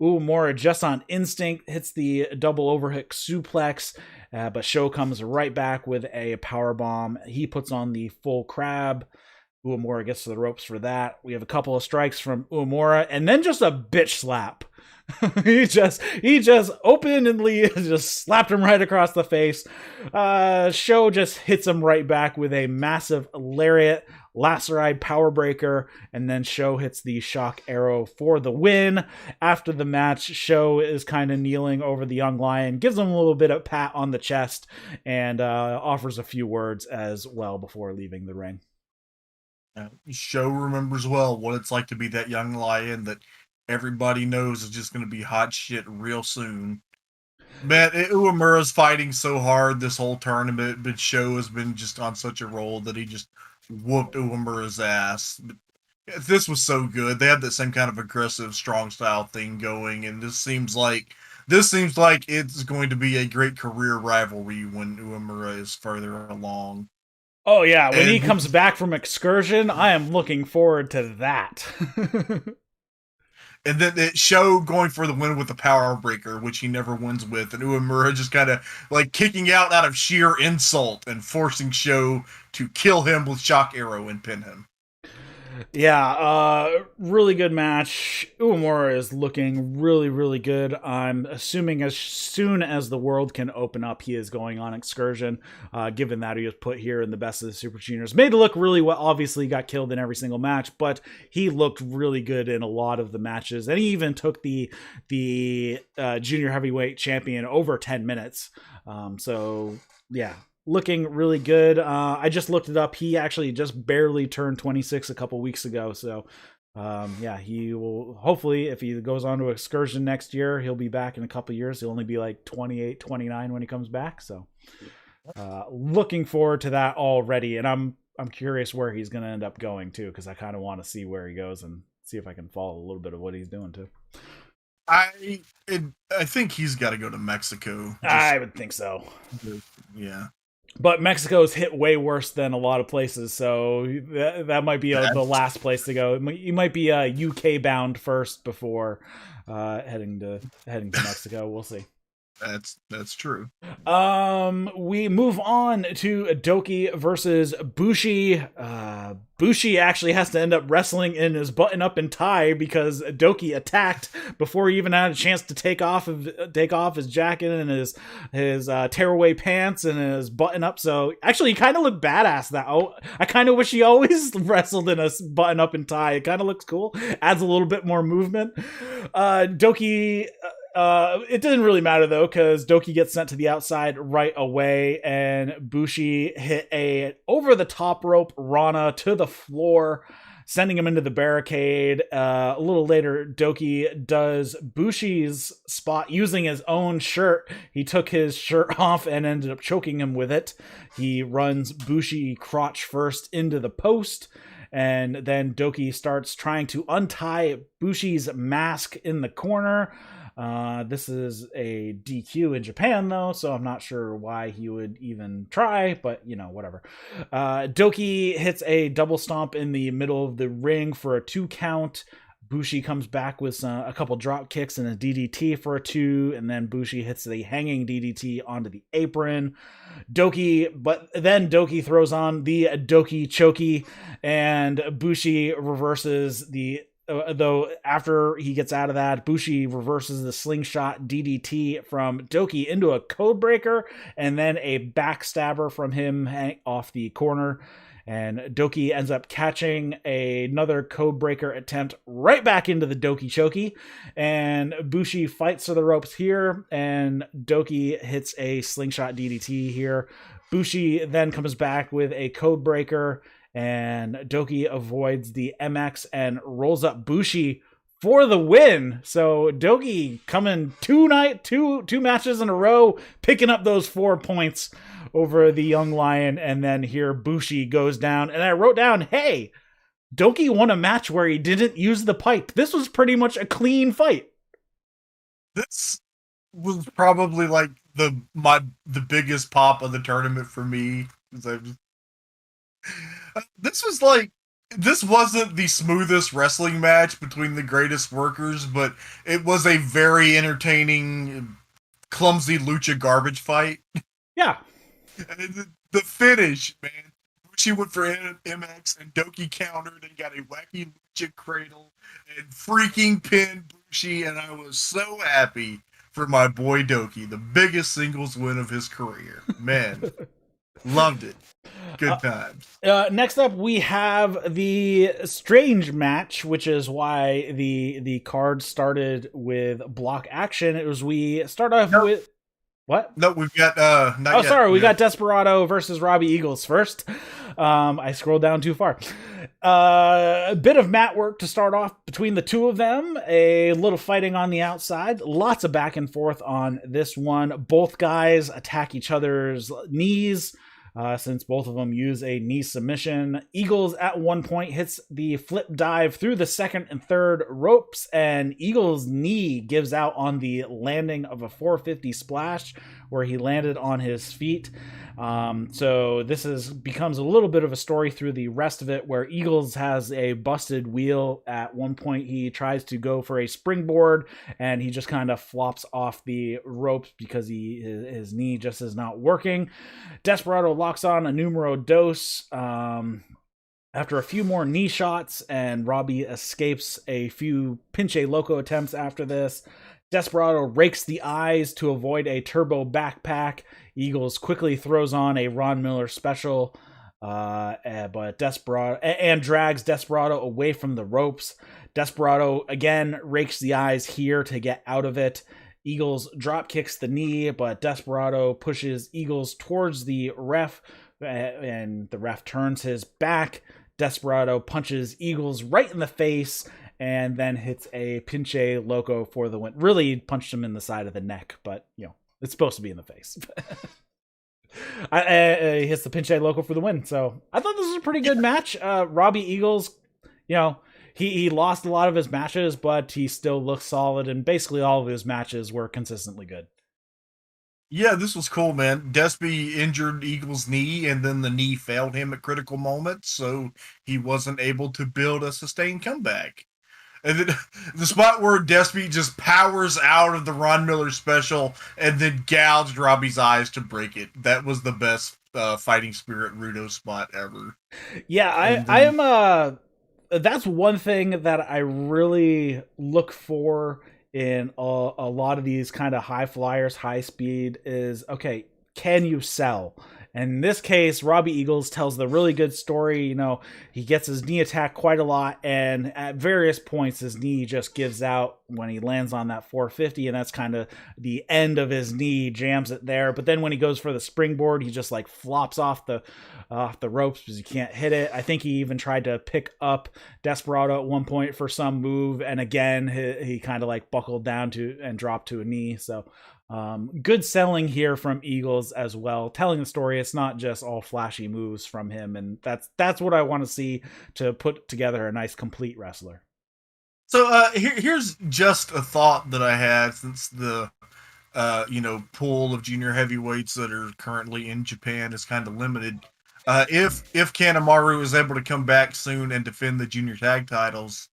Uemura, just on instinct, hits the double overhook suplex, but Sho comes right back with a powerbomb. He puts on the full crab. Uemura gets to the ropes for that. We have a couple of strikes from Uemura, and then just a bitch slap. he just openly just slapped him right across the face. Sho just hits him right back with a massive lariat, laceride power breaker, and then Sho hits the shock arrow for the win. After the match, Sho is kind of kneeling over the young lion, gives him a little bit of pat on the chest, and offers a few words as well before leaving the ring. Sho remembers well what it's like to be that young lion that everybody knows is just going to be hot shit real soon. Man, Uemura's fighting so hard this whole tournament, but Sho has been just on such a roll that he just whooped Uemura's ass. But this was so good. They had that same kind of aggressive, strong style thing going, and this seems like it's going to be a great career rivalry when Uemura is further along. Oh yeah, when he comes back from excursion, I am looking forward to that. And then it showed going for the win with the power breaker, which he never wins with, and Uemura just kind of like kicking out of sheer insult and forcing Sho to kill him with shock arrow and pin him. Yeah, really good match. Uemura is looking really, really good. I'm assuming as soon as the world can open up, he is going on excursion, given that he was put here in the best of the Super Juniors. Made to look really well. Obviously got killed in every single match, but he looked really good in a lot of the matches. And he even took the junior heavyweight champion over 10 minutes. So, yeah. Looking really good. I just looked it up. He actually just barely turned 26 a couple weeks ago. So, yeah, he will hopefully, if he goes on to excursion next year, he'll be back in a couple years. He'll only be like 28, 29 when he comes back. So, looking forward to that already. And I'm curious where he's going to end up going too, because I kind of want to see where he goes and see if I can follow a little bit of what he's doing too. I think he's got to go to Mexico. I would think so. Yeah. But Mexico's hit way worse than a lot of places, so that might be the last place to go. You might be UK bound first before heading to Mexico. We'll see. That's true. We move on to Doki versus Bushi. Bushi actually has to end up wrestling in his button-up and tie because Doki attacked before he even had a chance to take off his jacket and his tearaway pants and his button-up. So actually, he kind of looked badass. I kind of wish he always wrestled in a button-up and tie. It kind of looks cool. Adds a little bit more movement. Doki. It didn't really matter though, because Doki gets sent to the outside right away, and Bushi hit a over-the-top rope Rana to the floor, sending him into the barricade. A little later, Doki does Bushi's spot using his own shirt. He took his shirt off and ended up choking him with it. He runs Bushi crotch first into the post, and then Doki starts trying to untie Bushi's mask in the corner. This is a DQ in Japan though, so I'm not sure why he would even try, but whatever. Doki hits a double stomp in the middle of the ring for a 2 count. Bushi comes back with a couple drop kicks and a DDT for a 2, and then Bushi hits the hanging DDT onto the apron. But then Doki throws on the Doki Choki, and Bushi reverses though after he gets out of that, Bushi reverses the slingshot DDT from Doki into a code breaker and then a backstabber from him off the corner. And Doki ends up catching another code breaker attempt right back into the Doki Choki. And Bushi fights to the ropes here, and Doki hits a slingshot DDT here. Bushi then comes back with a code breaker, and Doki avoids the MX and rolls up Bushi for the win. So Doki coming two matches in a row, picking up those 4 points over the young lion. And then here Bushi goes down, and I wrote down, hey, Doki won a match where he didn't use the pipe. This was pretty much a clean fight. This was probably like the biggest pop of the tournament for me. This wasn't the smoothest wrestling match between the greatest workers, but it was a very entertaining, clumsy lucha garbage fight. Yeah. The finish, man. Bushi went for MX and Doki countered and got a wacky lucha cradle and freaking pinned Bushi, and I was so happy for my boy Doki, the biggest singles win of his career. Man, loved it. Good times. Next up, we have the strange match, which is why the card started with block action. We start off with what? No, we've got not yet. Sorry, we got Desperado versus Robbie Eagles first. I scrolled down too far. A bit of mat work to start off between the two of them. A little fighting on the outside. Lots of back and forth on this one. Both guys attack each other's knees. Since both of them use a knee submission. Eagles at one point hits the flip dive through the second and third ropes, and Eagles' knee gives out on the landing of a 450 splash where he landed on his feet. So this becomes a little bit of a story through the rest of it, where Eagles has a busted wheel. At one point, he tries to go for a springboard, and he just kind of flops off the ropes because his knee just is not working. Desperado locks on a numero dos. After a few more knee shots, and Robbie escapes a few pinche loco attempts after this. Desperado rakes the eyes to avoid a turbo backpack. Eagles quickly throws on a Ron Miller special, but Desperado and drags Desperado away from the ropes. Desperado again rakes the eyes here to get out of it. Eagles drop kicks the knee, but Desperado pushes Eagles towards the ref, and the ref turns his back. Desperado punches Eagles right in the face and then hits a pinche loco for the win. Really punched him in the side of the neck, but it's supposed to be in the face. He hits the pinche loco for the win. So I thought this was a pretty good match. Robbie Eagles, he lost a lot of his matches, but he still looks solid, and basically all of his matches were consistently good. Yeah, this was cool, man. Despy injured Eagles' knee, and then the knee failed him at critical moments, so he wasn't able to build a sustained comeback. And then the spot where Despy just powers out of the Ron Miller special and then gouged Robbie's eyes to break it. That was the best fighting spirit Rudo spot ever. Yeah, I am that's one thing that I really look for in a lot of these kind of high flyers, high speed, is, okay, can you sell? And in this case, Robbie Eagles tells the really good story. He gets his knee attacked quite a lot, and at various points, his knee just gives out when he lands on that 450, and that's kind of the end of his knee, jams it there. But then when he goes for the springboard, he just like flops off the ropes because he can't hit it. I think he even tried to pick up Desperado at one point for some move, and again, he kind of like buckled down to and dropped to a knee. So good selling here from Eagles as well, telling the story. It's not just all flashy moves from him, and that's what I want to see to put together a nice complete wrestler. So here's just a thought that I had, since the pool of junior heavyweights that are currently in Japan is kind of limited. If Kanemaru is able to come back soon and defend the junior tag titles,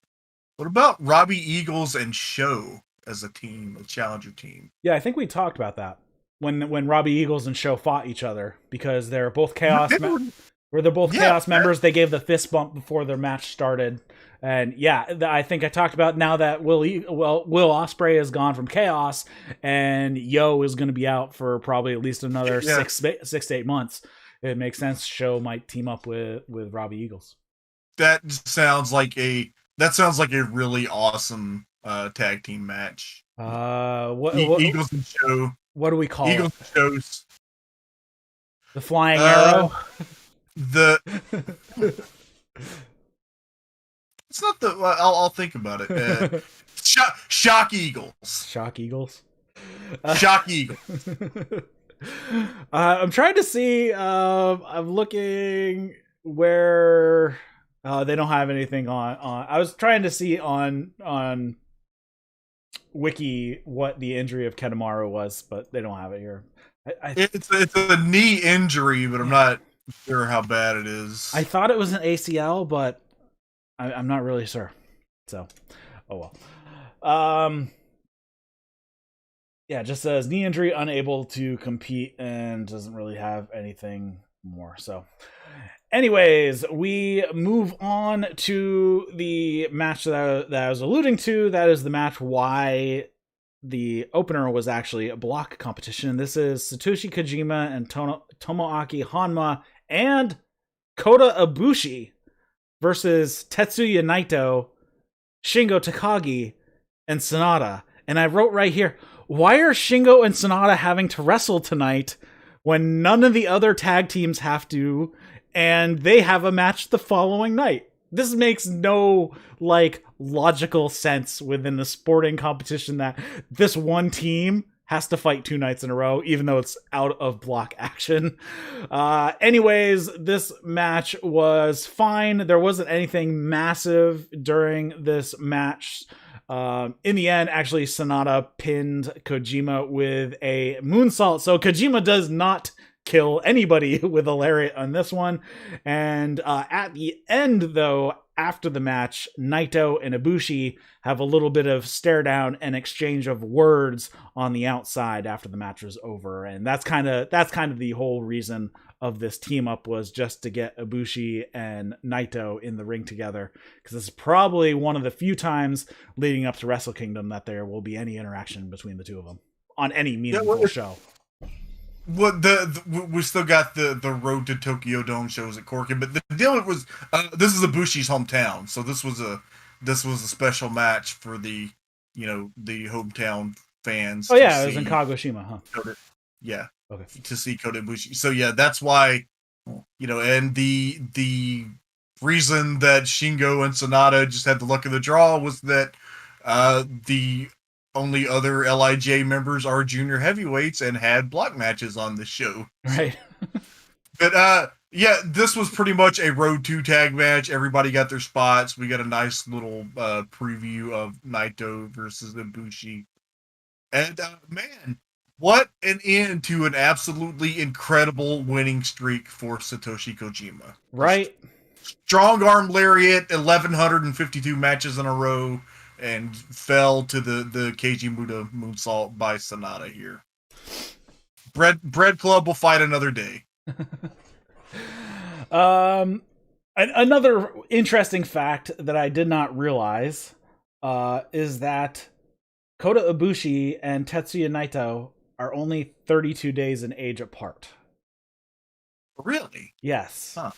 what about Robbie Eagles and Sho as a team, a challenger team? Yeah, I think we talked about that when Robbie Eagles and Sho fought each other, because they're both Chaos Chaos members. They gave the fist bump before their match started. And yeah, I think I talked about, now that Will Ospreay is gone from Chaos, and Yo is going to be out for probably at least another 6 to 8 months. It makes sense Sho might team up with Robbie Eagles. That sounds like a really awesome tag team match. Eagles and Sho. What do we call Eagles it? And Shows. The Flying Arrow. It's not the. I'll think about it. Shock Eagles. Shock Eagles. Shock Eagles. I'm trying to see. I'm looking where they don't have anything on. I was trying to see on Wiki what the injury of Kanemaru was, but they don't have it here. It's a knee injury, but I'm not sure how bad it is. I thought it was an ACL, but I'm not really sure. So, oh well. Yeah, just says knee injury, unable to compete, and doesn't really have anything more. So, anyways, we move on to the match that I was alluding to. That is the match why the opener was actually a block competition. This is Satoshi Kojima and Tomoaki Honma and Kota Ibushi versus Tetsuya Naito, Shingo Takagi, and Sanada. And I wrote right here, why are Shingo and Sanada having to wrestle tonight when none of the other tag teams have to, and they have a match the following night? This makes no logical sense within the sporting competition that this one team has to fight 2 nights in a row, even though it's out of block action. Anyways, this match was fine. There wasn't anything massive during this match. In the end, actually, Sanada pinned Kojima with a moonsault. So Kojima does not kill anybody with a lariat on this one. And at the end, though, after the match, Naito and Ibushi have a little bit of stare down and exchange of words on the outside after the match was over. And that's kind of the whole reason of this team up, was just to get Ibushi and Naito in the ring together, because it's probably one of the few times leading up to Wrestle Kingdom that there will be any interaction between the two of them on any meaningful show. What we still got the Road to Tokyo Dome shows at Corkin, but the deal was this is Ibushi's hometown, so this was a special match for the hometown fans. Oh yeah, it was in Kagoshima, huh? Yeah. Okay. To see Kota Ibushi. So yeah, that's why, and the reason that Shingo and Sanada just had the luck of the draw was that the only other LIJ members are junior heavyweights and had block matches on the show. Right. But yeah, this was pretty much a Road 2 tag match. Everybody got their spots. We got a nice little preview of Naito versus Ibushi. And man, what an end to an absolutely incredible winning streak for Satoshi Kojima. Right. Strong arm lariat, 1,152 matches in a row, and fell to the Keiji Muda moonsault by Sanada here. Bread Club will fight another day. Another interesting fact that I did not realize is that Kota Ibushi and Tetsuya Naito are only 32 days in age apart. Really? Yes. Huh.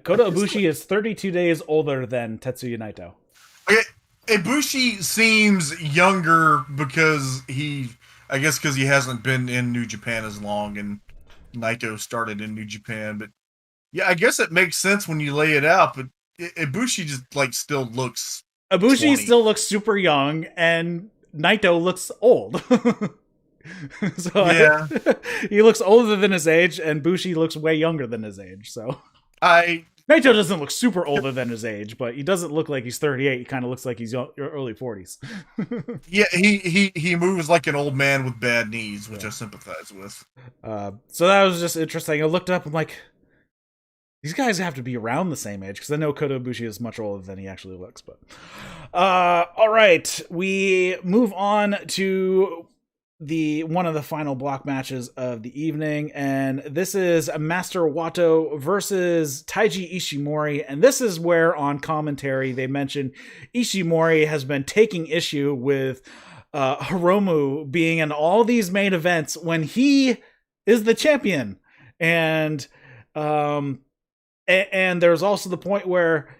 Kota Ibushi is 32 days older than Tetsuya Naito. Okay, Ibushi seems younger because he hasn't been in New Japan as long, and Naito started in New Japan. But yeah, I guess it makes sense when you lay it out. But Ibushi just still looks. Ibushi 20. still looks super young, and Naito looks old. So yeah, he looks older than his age, and Bushi looks way younger than his age. So Naito doesn't look super older than his age, but he doesn't look like he's 38. He kind of looks like he's early 40s. Yeah, he moves like an old man with bad knees, which I sympathize with. So that was just interesting. I looked up, I'm like, these guys have to be around the same age, because I know Kota Ibushi is much older than he actually looks. But all right, we move on to one of the final block matches of the evening, and this is Master Wato versus Taiji Ishimori. And this is where on commentary they mentioned Ishimori has been taking issue with Hiromu being in all these main events when he is the champion. And there's also the point where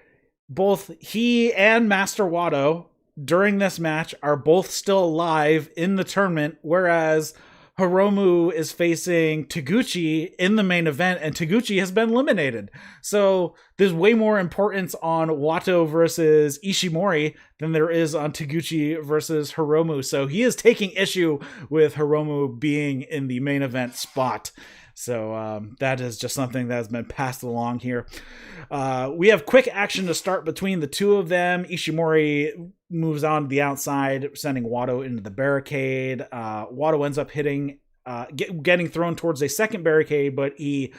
both he and Master Wato during this match are both still alive in the tournament, whereas Hiromu is facing Taguchi in the main event, and Taguchi has been eliminated. So there's way more importance on Wato versus Ishimori than there is on Taguchi versus Hiromu. So he is taking issue with Hiromu being in the main event spot. So that is just something that has been passed along here. We have quick action to start between the two of them. Ishimori moves on to the outside, sending Wato into the barricade. Wato ends up getting thrown towards a second barricade, but he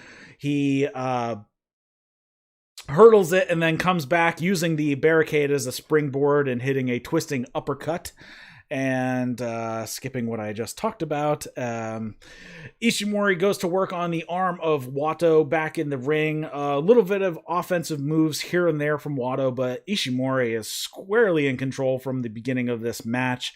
hurdles it and then comes back using the barricade as a springboard and hitting a twisting uppercut. And skipping what I just talked about, Ishimori goes to work on the arm of Wato back in the ring. A little bit of offensive moves here and there from Wato, but Ishimori is squarely in control from the beginning of this match.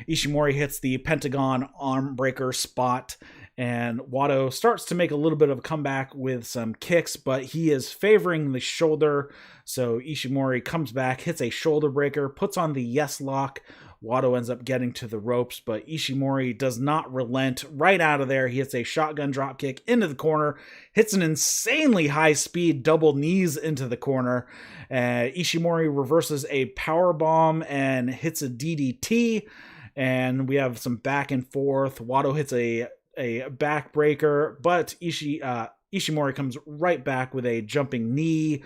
Ishimori hits the Pentagon arm breaker spot, and Wato starts to make a little bit of a comeback with some kicks, but he is favoring the shoulder. So Ishimori comes back, hits a shoulder breaker, puts on the yes lock. Wato ends up getting to the ropes, but Ishimori does not relent. Right out of there, he hits a shotgun dropkick into the corner, hits an insanely high speed double knees into the corner. Ishimori reverses a power bomb and hits a DDT, and we have some back and forth. Wato hits a backbreaker, but Ishimori comes right back with a jumping knee.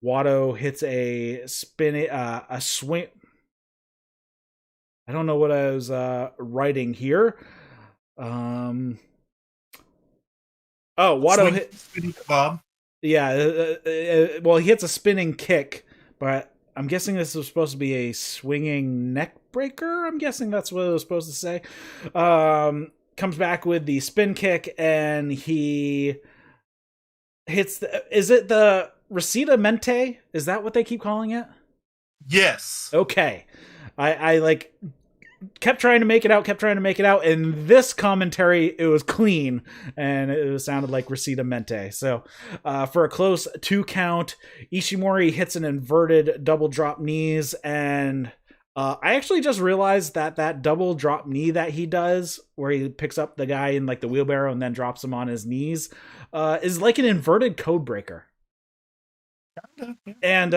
Wato hits a swing. I don't know what I was writing here. Oh, Watto hit. Spinning kebab. Yeah, well, he hits a spinning kick, but I'm guessing this was supposed to be a swinging neck breaker. I'm guessing that's what it was supposed to say. Comes back with the spin kick, and he hits is it the Resita Mente? Is that what they keep calling it? Yes. Okay. I like kept trying to make it out, and this commentary, it was clean, and it sounded like Resita Mente. So for a close 2 count, Ishimori hits an inverted double drop knees, and I actually just realized that double drop knee that he does, where he picks up the guy in like the wheelbarrow and then drops him on his knees, is like an inverted code breaker. Kinda, yeah. And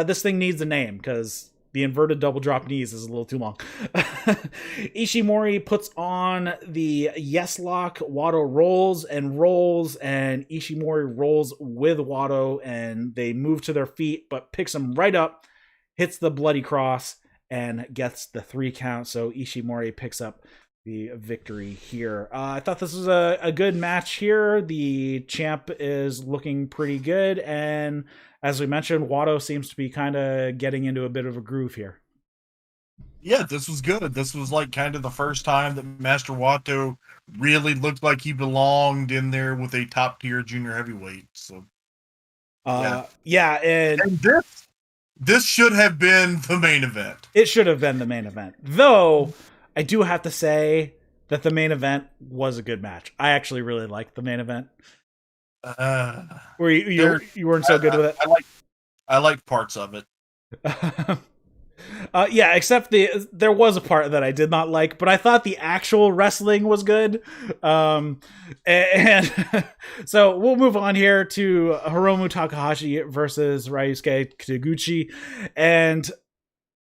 this thing needs a name, because the inverted double drop knees is a little too long. Ishimori puts on the yes lock. Watto rolls, and Ishimori rolls with Watto, and they move to their feet, but picks him right up, hits the bloody cross, and gets the 3 count. So Ishimori picks up the victory here. I thought this was a good match here. The champ is looking pretty good, and as we mentioned, Watto seems to be kind of getting into a bit of a groove here. Yeah, this was good. This was like kind of the first time that Master Watto really looked like he belonged in there with a top tier junior heavyweight. So yeah, and this should have been the main event. It should have been the main event. Though I do have to say that the main event was a good match. I actually really liked the main event. Where you weren't so good with it? I liked parts of it. Yeah, except there was a part that I did not like, but I thought the actual wrestling was good. And so we'll move on here to Hiromu Takahashi versus Ryusuke Taguchi, and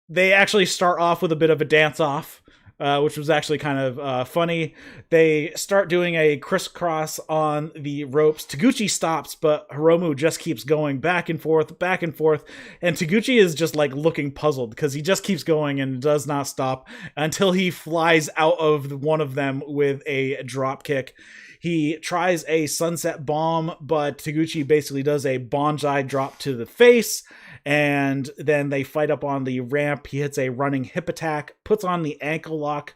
they actually start off with a bit of a dance-off, which was actually kind of funny. They start doing a crisscross on the ropes. Taguchi stops, but Hiromu just keeps going back and forth, and Taguchi is just like looking puzzled because he just keeps going and does not stop until he flies out of one of them with a drop kick. He tries a sunset bomb, but Taguchi basically does a bonsai drop to the face, and then they fight up on the ramp. He hits a running hip attack, puts on the ankle lock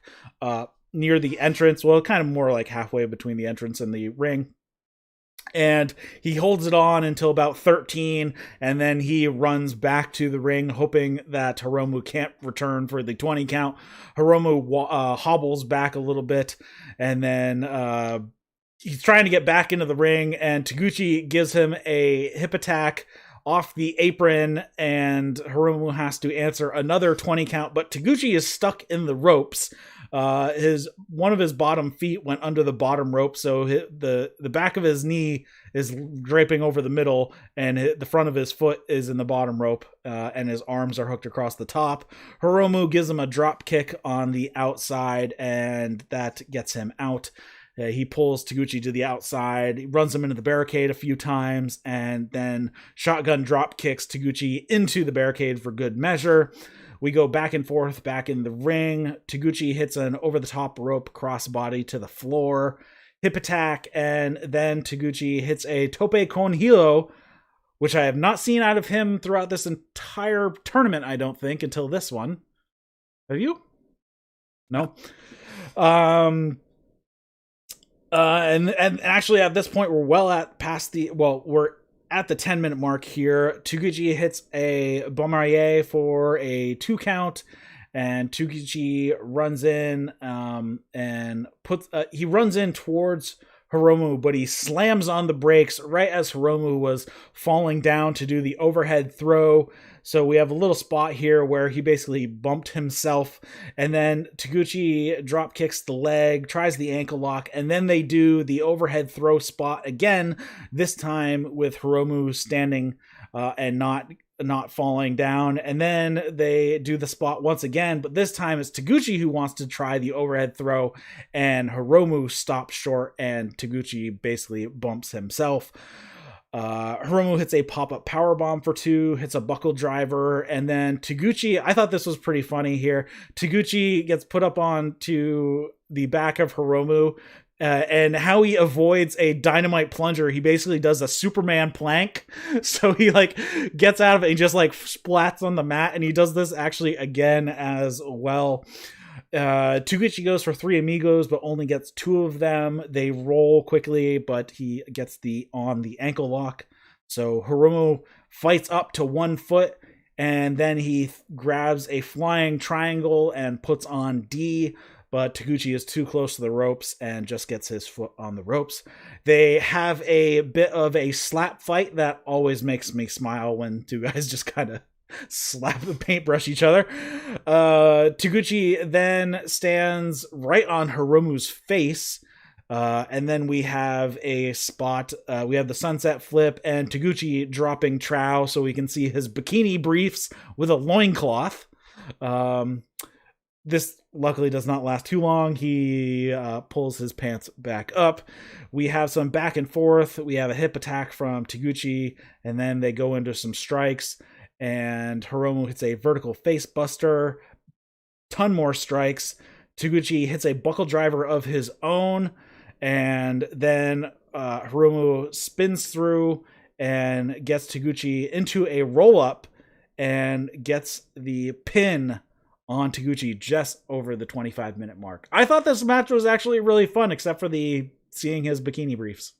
near the entrance. Well, kind of more like halfway between the entrance and the ring. And he holds it on until about 13, and then he runs back to the ring, hoping that Hiromu can't return for the 20 count. Hiromu hobbles back a little bit, and then he's trying to get back into the ring, and Taguchi gives him a hip attack off the apron, and Hiromu has to answer another 20 count, but Taguchi is stuck in the ropes. One of his bottom feet went under the bottom rope, so the back of his knee is draping over the middle, and the front of his foot is in the bottom rope, and his arms are hooked across the top. Hiromu gives him a drop kick on the outside, and that gets him out. He pulls Taguchi to the outside, he runs him into the barricade a few times, and then shotgun drop kicks Taguchi into the barricade for good measure. We go back and forth back in the ring. Taguchi hits an over-the-top rope crossbody to the floor, hip attack, and then Taguchi hits a tope con hilo, which I have not seen out of him throughout this entire tournament, I don't think, until this one. Have you? No. And actually at this point we're we're at the 10-minute mark here. Taguchi hits a Bombardier for a 2 count, and Taguchi runs in and he runs in towards Hiromu, but he slams on the brakes right as Hiromu was falling down to do the overhead throw. So we have a little spot here where he basically bumped himself, and then Taguchi drop kicks the leg, tries the ankle lock, and then they do the overhead throw spot again, this time with Hiromu standing and not falling down. And then they do the spot once again, but this time it's Taguchi who wants to try the overhead throw, and Hiromu stops short, and Taguchi basically bumps himself. Hiromu hits a pop-up powerbomb for 2, hits a buckle driver, and then Taguchi, I thought this was pretty funny here. Taguchi gets put up onto the back of Hiromu, And how he avoids a dynamite plunger, he basically does a Superman plank. So he like gets out of it and just like splats on the mat, and he does this actually again as well. Taguchi goes for 3 amigos, but only gets 2 of them. They roll quickly, but he gets on the ankle lock. So Hiromu fights up to 1 foot, and then he grabs a flying triangle and puts on D, but Taguchi is too close to the ropes and just gets his foot on the ropes. They have a bit of a slap fight that always makes me smile when 2 guys just kind of slap the paintbrush each other. Taguchi then stands right on Hiromu's face. And then we have a spot. We have the sunset flip and Taguchi dropping Trae so we can see his bikini briefs with a loincloth. This luckily does not last too long. He pulls his pants back up. We have some back and forth. We have a hip attack from Taguchi, and then they go into some strikes. And Hiromu hits a vertical face buster. Ton more strikes. Taguchi hits a buckle driver of his own. And then Hiromu spins through and gets Taguchi into a roll-up and gets the pin on Taguchi just over the 25-minute mark. I thought this match was actually really fun, except for the seeing his bikini briefs.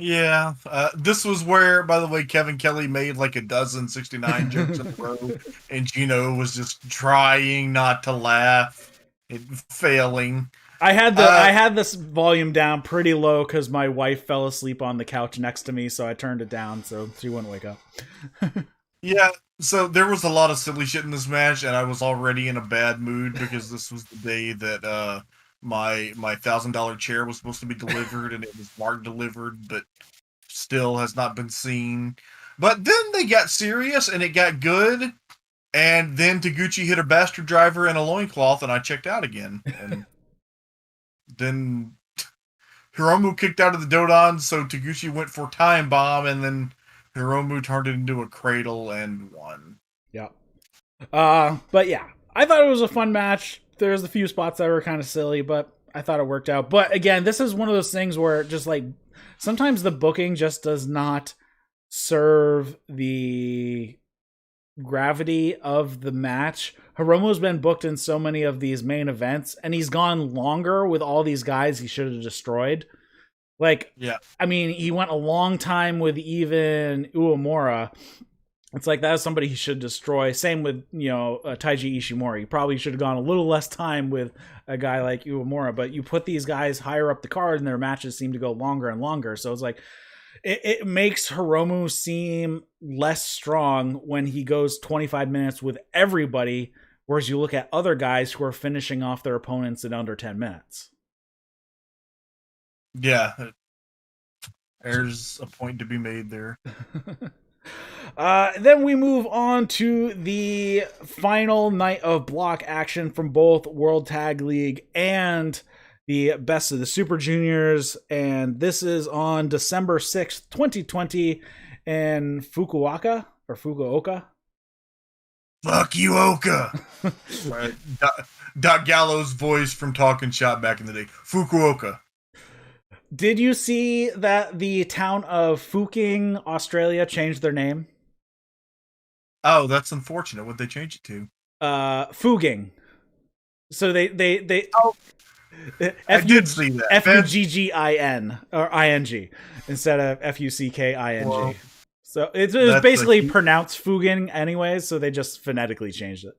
Yeah, this was where, by the way, Kevin Kelly made like a dozen 69 jokes in a row, and Gino was just trying not to laugh and failing. I had this volume down pretty low because my wife fell asleep on the couch next to me, so I turned it down so she wouldn't wake up. Yeah, so there was a lot of silly shit in this match, and I was already in a bad mood because this was the day that my $1,000 chair was supposed to be delivered, and it was marked delivered, but still has not been seen. But then they got serious, and it got good, and then Taguchi hit a bastard driver and a loincloth, and I checked out again. And then Hiromu kicked out of the Dodon, so Taguchi went for time bomb, and then Hiromu turned it into a cradle and won. Yeah. But yeah, I thought it was a fun match. There's a few spots that were kind of silly, but I thought it worked out. But again, this is one of those things where just like sometimes the booking just does not serve the gravity of the match. Hiromu's been booked in so many of these main events, and he's gone longer with all these guys he should have destroyed. Like, yeah, I mean, he went a long time with even Uemura. It's like that is somebody he should destroy. Same with, Taiji Ishimori. He probably should have gone a little less time with a guy like Uemura, but you put these guys higher up the card and their matches seem to go longer and longer. So it's like, it makes Hiromu seem less strong when he goes 25 minutes with everybody, whereas you look at other guys who are finishing off their opponents in under 10 minutes. Yeah. There's a point to be made there. Then we move on to the final night of block action from both World Tag League and the Best of the Super Juniors, and this is on December 6th, 2020 in Fukuoka. Fuck you, Oka! Right. Doc Gallows' voice from Talking Shop back in the day. Fukuoka. Did you see that the town of Fuking, Australia, changed their name? Oh, that's unfortunate. What'd they change it to? Fuging. So they Oh, I did see that. Fuggin or ing instead of Fucking. Well, so it was basically pronounced Fuging anyways, so they just phonetically changed it.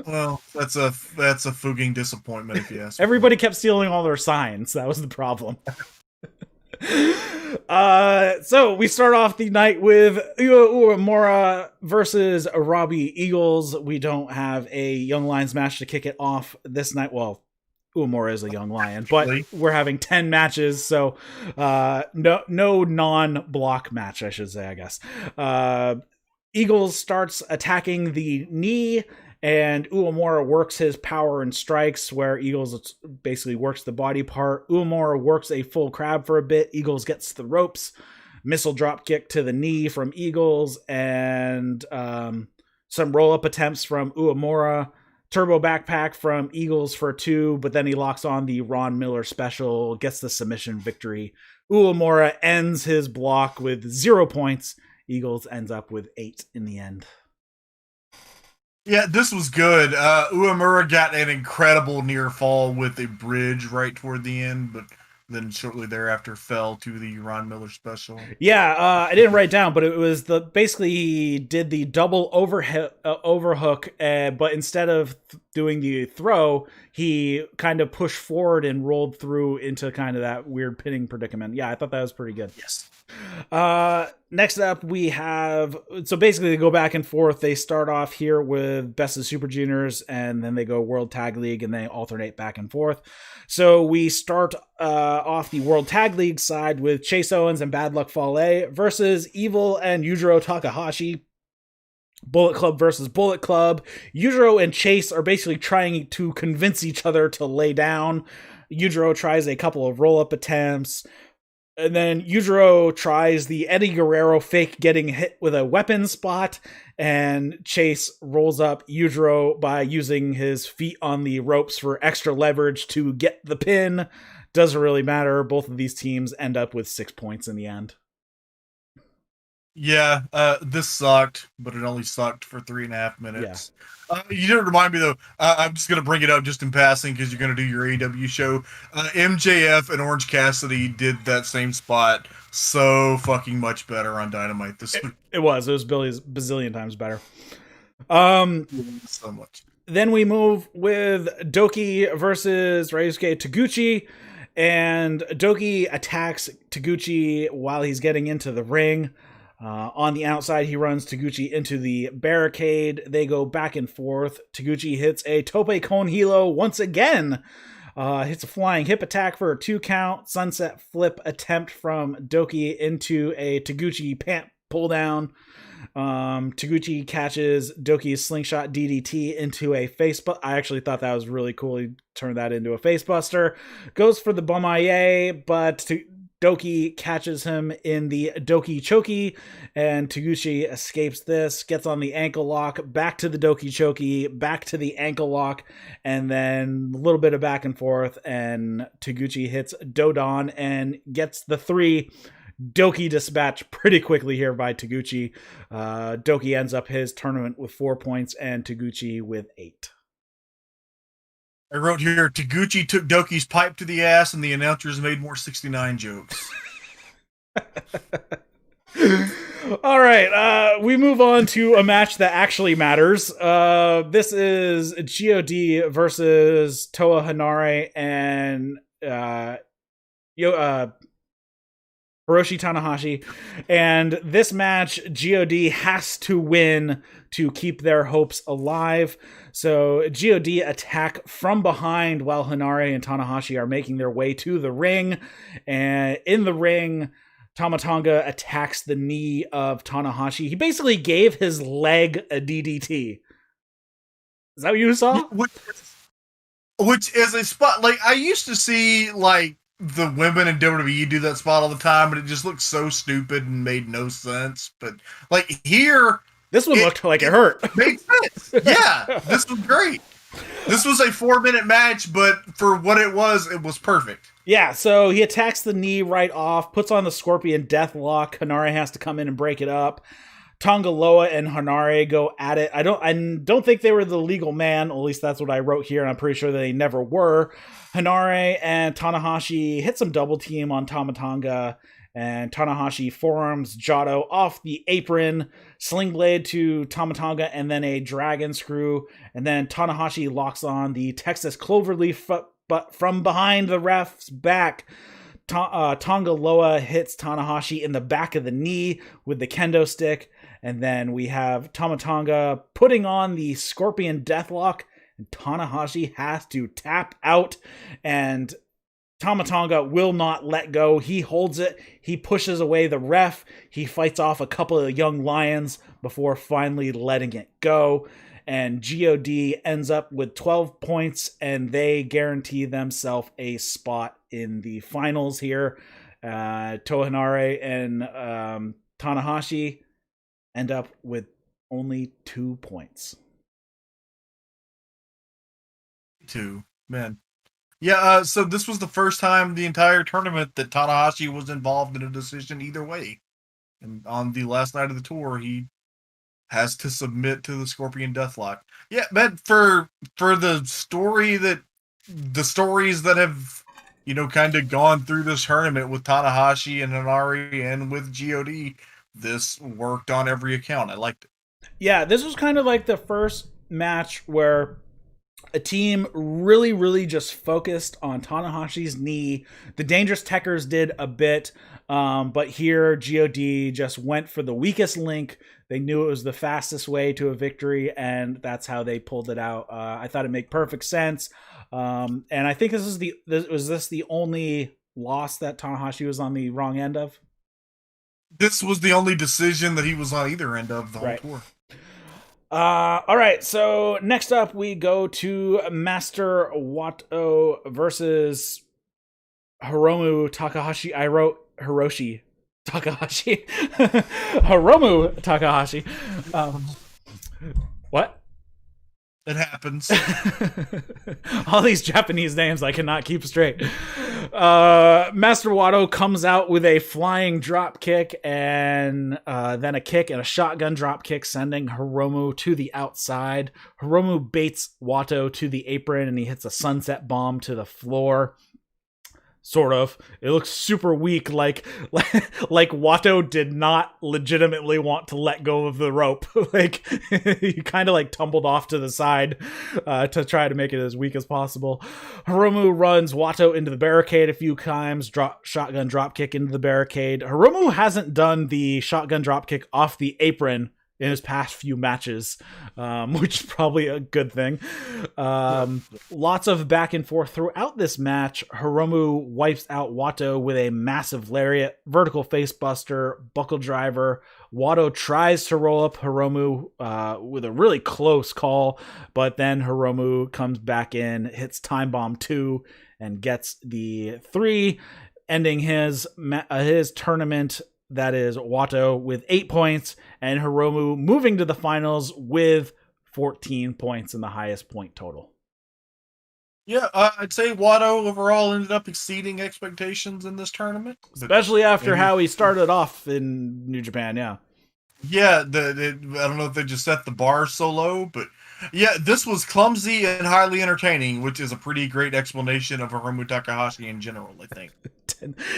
Well, that's a Fuging disappointment if you ask me. Everybody kept stealing all their signs. That was the problem. So we start off the night with Uemura versus Robbie Eagles. We don't have a Young Lions match to kick it off this night. Well, Uemura is a young lion, but we're having 10 matches, so no non-block match, I should say, I guess. Eagles starts attacking the knee, and Uemura works his power and strikes, where Eagles basically works the body part. Uemura works a full crab for a bit. Eagles gets the ropes. Missile drop kick to the knee from Eagles, and some roll-up attempts from Uemura. turbo backpack from Eagles for 2, but then he locks on the Ron Miller special, gets the submission victory. Uemura ends his block with 0 points. Eagles ends up with 8 in the end. Yeah, this was good. Uemura got an incredible near fall with a bridge right toward the end, but then shortly thereafter fell to the Ron Miller special. Yeah, I didn't write down, but it was basically he did the double overhook, but instead of doing the throw, he kind of pushed forward and rolled through into kind of that weird pinning predicament. Yeah, I thought that was pretty good. Yes. Next up we have, so basically they go back and forth. They start off here with Best of Super Juniors, and then they go World Tag League, and they alternate back and forth. So we start off the World Tag League side with Chase Owens and Bad Luck Fale versus Evil and Yujiro Takahashi. Bullet Club versus Bullet Club. Yujiro and Chase are basically trying to convince each other to lay down. Yujiro tries a couple of roll-up attempts. And then Yujiro tries the Eddie Guerrero fake getting hit with a weapon spot, and Chase rolls up Yujiro by using his feet on the ropes for extra leverage to get the pin. Doesn't really matter. Both of these teams end up with 6 points in the end. Yeah, this sucked, but it only sucked for 3.5 minutes. Yeah. You didn't remind me, though. I'm just going to bring it up just in passing because you're going to do your AW show. MJF and Orange Cassidy did that same spot so fucking much better on Dynamite this week. It was bazillion times better. So much. Then we move with Doki versus Ryusuke Taguchi. And Doki attacks Taguchi while he's getting into the ring. On the outside, he runs Taguchi into the barricade. They go back and forth. Taguchi hits a Tope Con Hilo once again. Hits a flying hip attack for a 2 count. Sunset flip attempt from Doki into a Taguchi pant pull down. Taguchi catches Doki's slingshot DDT into a face buster. I actually thought that was really cool. He turned that into a face buster. Goes for the Bomaye, but Doki catches him in the Doki Choki, and Taguchi escapes this, gets on the ankle lock, back to the Doki Choki, back to the ankle lock, and then a little bit of back and forth, and Taguchi hits Dodon and gets the 3. Doki dispatched pretty quickly here by Taguchi. Doki ends up his tournament with 4 points, and Taguchi with 8. I wrote here, Taguchi took Doki's pipe to the ass and the announcers made more 69 jokes. All right, we move on to a match that actually matters. This is God versus Toa Hanare and Hiroshi Tanahashi. And this match, God has to win to keep their hopes alive. So God attack from behind while Hanare and Tanahashi are making their way to the ring. And in the ring, Tama Tonga attacks the knee of Tanahashi. He basically gave his leg a DDT. Is that what you saw? Which is a spot, like, I used to see, like, the women in WWE do that spot all the time, but it just looked so stupid and made no sense. But, like, here... This one looked like it hurt. Made sense. Yeah, this was great. This was a 4-minute match, but for what it was perfect. Yeah, so he attacks the knee right off, puts on the Scorpion Deathlock. Hanare has to come in and break it up. Tonga Loa and Hanare go at it. I don't think they were the legal man, at least that's what I wrote here, and I'm pretty sure they never were. Hanare and Tanahashi hit some double team on Tama Tonga, and Tanahashi forearms Jado off the apron, sling blade to Tama Tonga, and then a dragon screw, and then Tanahashi locks on the Texas Cloverleaf, but from behind the ref's back. Tonga Loa hits Tanahashi in the back of the knee with the kendo stick, and then we have Tama Tonga putting on the Scorpion Deathlock, and Tanahashi has to tap out, and Tama Tonga will not let go. He holds it. He pushes away the ref. He fights off a couple of young lions before finally letting it go. And God ends up with 12 points, and they guarantee themselves a spot in the finals here. Toa Hanare and Tanahashi end up with only 2 points. too, man. Yeah, so this was the first time the entire tournament that Tanahashi was involved in a decision either way. And on the last night of the tour, he has to submit to the Scorpion Deathlock. Yeah, but for the stories that have, kind of gone through this tournament with Tanahashi and Inari and with God, this worked on every account. I liked it. Yeah, this was kind of like the first match where a team really, really just focused on Tanahashi's knee. The Dangerous Techers did a bit, but here God just went for the weakest link. They knew it was the fastest way to a victory, and that's how they pulled it out. I thought it made perfect sense, and I think was this the only loss that Tanahashi was on the wrong end of? This was the only decision that he was on either end of the whole tour. All right, so next up we go to Master Wato versus Hiromu Takahashi. I wrote Hiroshi Takahashi. Hiromu Takahashi. What? It happens. All these Japanese names I cannot keep straight. Master Wato comes out with a flying drop kick and then a kick and a shotgun drop kick, sending Hiromu to the outside. Hiromu baits Wato to the apron and he hits a sunset bomb to the floor. Sort of. It looks super weak, like Wato did not legitimately want to let go of the rope. Like he kind of like tumbled off to the side to try to make it as weak as possible. Hiromu runs Wato into the barricade a few times, shotgun drop kick into the barricade. Hiromu hasn't done the shotgun drop kick off the apron in his past few matches, which is probably a good thing. Lots of back and forth throughout this match. Hiromu wipes out Wato with a massive lariat, vertical face buster, buckle driver. Wato tries to roll up Hiromu with a really close call, but then Hiromu comes back in, hits Time Bomb 2, and gets the 3, ending his tournament. That is Wato with 8 points, and Hiromu moving to the finals with 14 points in the highest point total. Yeah, I'd say Wato overall ended up exceeding expectations in this tournament. Especially after how he started off in New Japan, yeah. Yeah, I don't know if they just set the bar so low, but yeah, this was clumsy and highly entertaining, which is a pretty great explanation of Hiromu Takahashi in general, I think.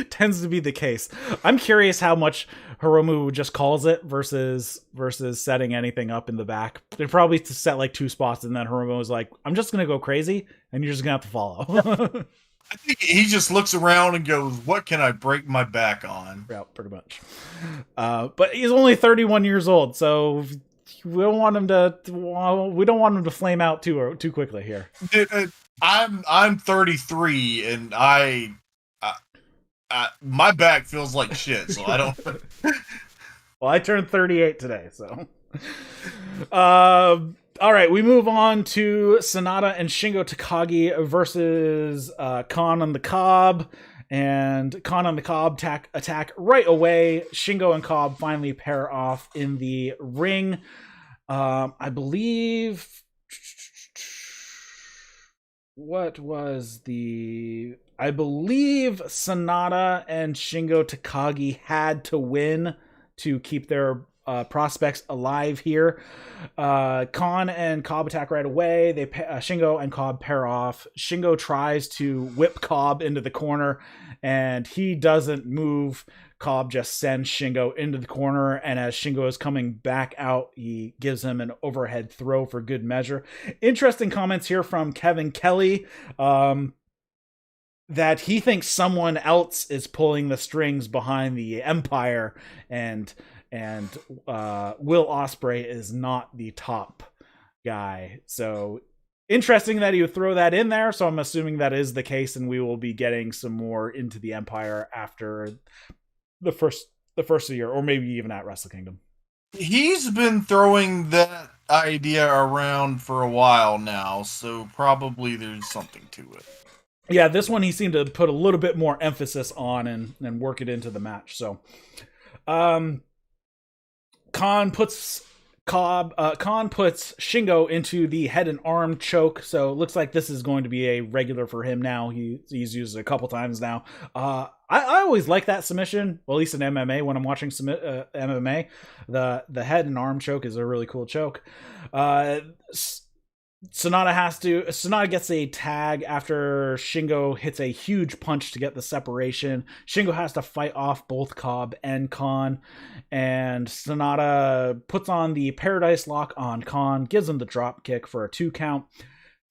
Tends to be the case. I'm curious how much Hiromu just calls it versus setting anything up in the back. They probably set like 2 spots, and then Hiromu was like, I'm just going to go crazy, and you're just going to have to follow. I think he just looks around and goes, what can I break my back on? Yeah, pretty much. But he's only 31 years old, so we don't want him to flame out too quickly here. Dude, I'm 33 and my back feels like shit, so I don't. Well, I turned 38 today, so. All right, we move on to Sanada and Shingo Takagi versus Khan on the Cobb. And Khan on the Cobb attack right away. Shingo and Cobb finally pair off in the ring. I believe... I believe Sanada and Shingo Takagi had to win to keep their prospects alive here. Khan and Cobb attack right away. Shingo and Cobb pair off. Shingo tries to whip Cobb into the corner, and he doesn't move. Cobb just sends Shingo into the corner, and as Shingo is coming back out, he gives him an overhead throw for good measure. Interesting comments here from Kevin Kelly, that he thinks someone else is pulling the strings behind the Empire, and Will Ospreay is not the top guy. So interesting that you throw that in there. So I'm assuming that is the case, and we will be getting some more into the Empire after the first of the year, or maybe even at Wrestle Kingdom. He's been throwing that idea around for a while now, so probably there's something to it. Yeah, this one he seemed to put a little bit more emphasis on and work it into the match. So, Khan puts Khan puts Shingo into the head and arm choke, so it looks like this is going to be a regular for him now. He's used it a couple times now. I always like that submission, well, at least in MMA when I'm watching MMA. The head and arm choke is a really cool choke. Sanada gets a tag after Shingo hits a huge punch to get the separation. Shingo has to fight off both Cobb and Khan, and Sanada puts on the Paradise Lock on Khan, gives him the drop kick for a 2 count.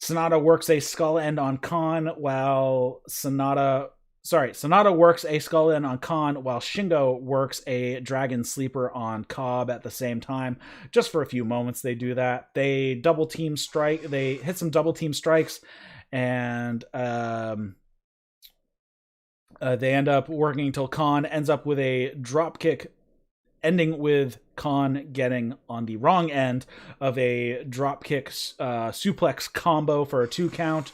Sanada works a skull end on Khan while Sanada works a skull end on Khan while Shingo works a dragon sleeper on Cobb at the same time. Just for a few moments they do that. They double team strike. They hit some double team strikes, and they end up working until Khan ends up with a drop kick, ending with Khan getting on the wrong end of a drop kick suplex combo for a 2 count.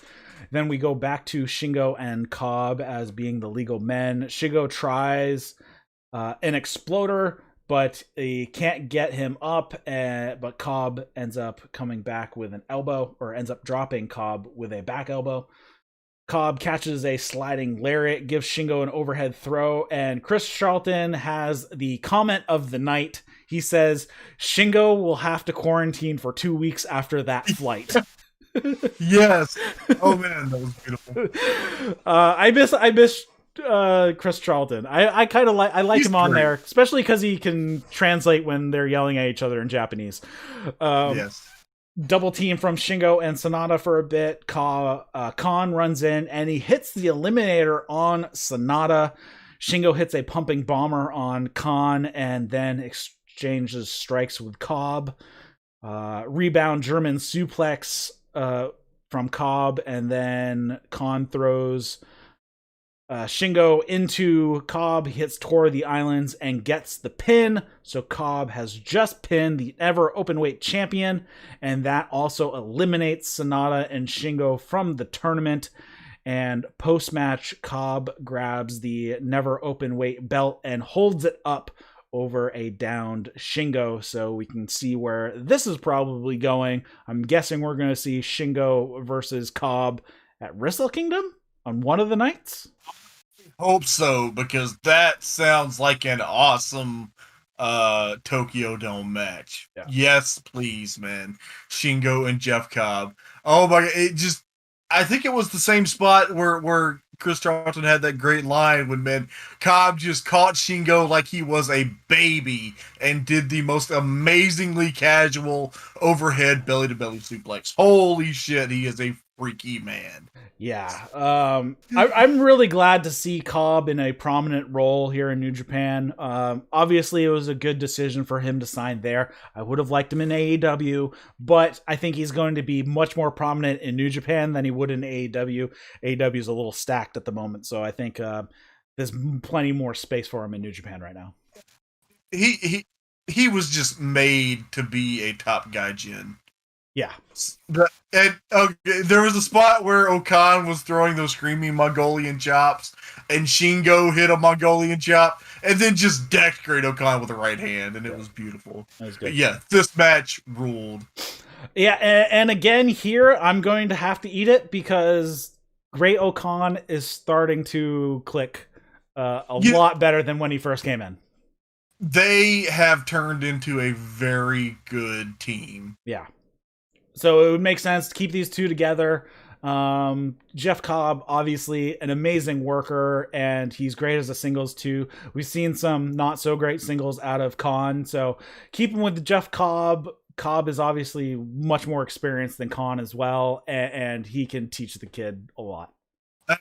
Then we go back to Shingo and Cobb as being the legal men. Shingo tries an exploder, but he can't get him up. But Cobb ends up coming back with an elbow, or ends up dropping Cobb with a back elbow. Cobb catches a sliding lariat, gives Shingo an overhead throw, and Chris Charlton has the comment of the night. He says, Shingo will have to quarantine for 2 weeks after that flight. Yes. Oh man, that was beautiful. I miss Chris Charlton. I kind of like him on there, especially because he can translate when they're yelling at each other in Japanese. Yes. Double team from Shingo and Sanada for a bit. Khan runs in and he hits the Eliminator on Sanada. Shingo hits a pumping bomber on Khan and then exchanges strikes with Cobb. Rebound German suplex from Cobb, and then Khan throws Shingo into Cobb. He hits Tour of the Islands and gets the pin. So Cobb has just pinned the ever openweight champion, and that also eliminates Sanada and Shingo from the tournament. And post-match, Cobb grabs the never openweight belt and holds it up over a downed Shingo, so we can see where this is probably going. I'm guessing we're going to see Shingo versus Cobb at Wrestle Kingdom on one of the nights. Hope so, because that sounds like an awesome Tokyo Dome match. Yeah. Yes, please, man. Shingo and Jeff Cobb. Oh my god, I think it was the same spot where Chris Charlton had that great line when Cobb just caught Shingo like he was a baby and did the most amazingly casual overhead belly-to-belly suplex. Holy shit, he is a freaky man. Yeah. I'm really glad to see Cobb in a prominent role here in New Japan. Obviously, it was a good decision for him to sign there. I would have liked him in AEW, but I think he's going to be much more prominent in New Japan than he would in AEW. AEW is a little stacked at the moment, so I think there's plenty more space for him in New Japan right now. He was just made to be a top guy, Jin. Yeah. There was a spot where Okan was throwing those screaming Mongolian chops, and Shingo hit a Mongolian chop, and then just decked Great Okan with a right hand, and it was beautiful. That was good. Yeah, this match ruled. Yeah, and again here, I'm going to have to eat it because Great Okan is starting to click a lot better than when he first came in. They have turned into a very good team. Yeah. So it would make sense to keep these two together. Jeff Cobb, obviously an amazing worker, and he's great as a singles too. We've seen some not so great singles out of Khan, so keep him with Jeff Cobb. Cobb is obviously much more experienced than Khan as well, and he can teach the kid a lot. I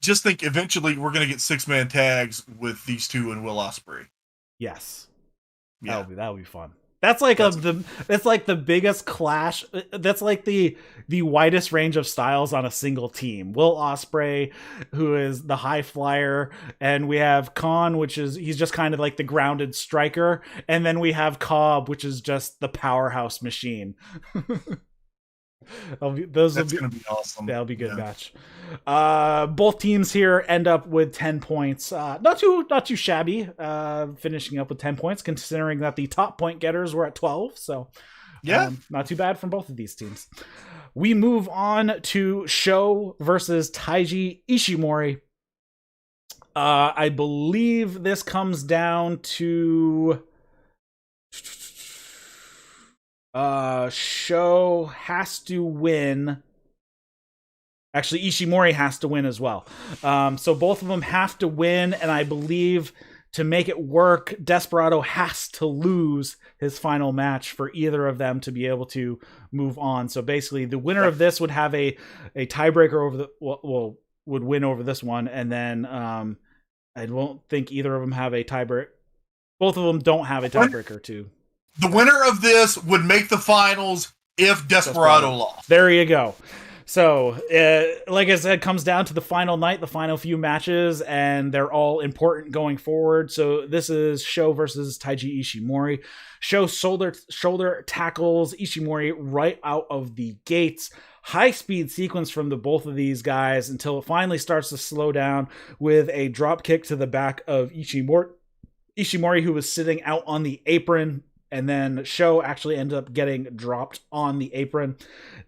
just think eventually we're going to get 6-man tags with these two and Will Ospreay. Yes. Yeah. That would be fun. That's like that's like the biggest clash. That's like the widest range of styles on a single team. Will Ospreay, who is the high flyer, and we have Khan, he's just kind of like the grounded striker, and then we have Cobb, which is just the powerhouse machine. That's going to be awesome. That'll be a good match. Both teams here end up with 10 points. Not too shabby. Finishing up with 10 points, considering that the top point getters were at 12. So yeah, not too bad from both of these teams. We move on to Sho versus Taiji Ishimori. I believe this comes down to Sho has to win. Actually, Ishimori has to win as well. So both of them have to win, and I believe to make it work, Desperado has to lose his final match for either of them to be able to move on. So basically, the winner of this would have a tiebreaker over the would win over this one, and then I don't think either of them have a tiebreaker. Both of them don't have a tiebreaker too. The winner of this would make the finals if Desperado lost. There you go. So, like I said, it comes down to the final night, the final few matches, and they're all important going forward. So this is Sho versus Taiji Ishimori. Sho shoulder tackles Ishimori right out of the gates. High-speed sequence from the both of these guys until it finally starts to slow down with a drop kick to the back of Ishimori, who was sitting out on the apron. And then Sho actually ended up getting dropped on the apron.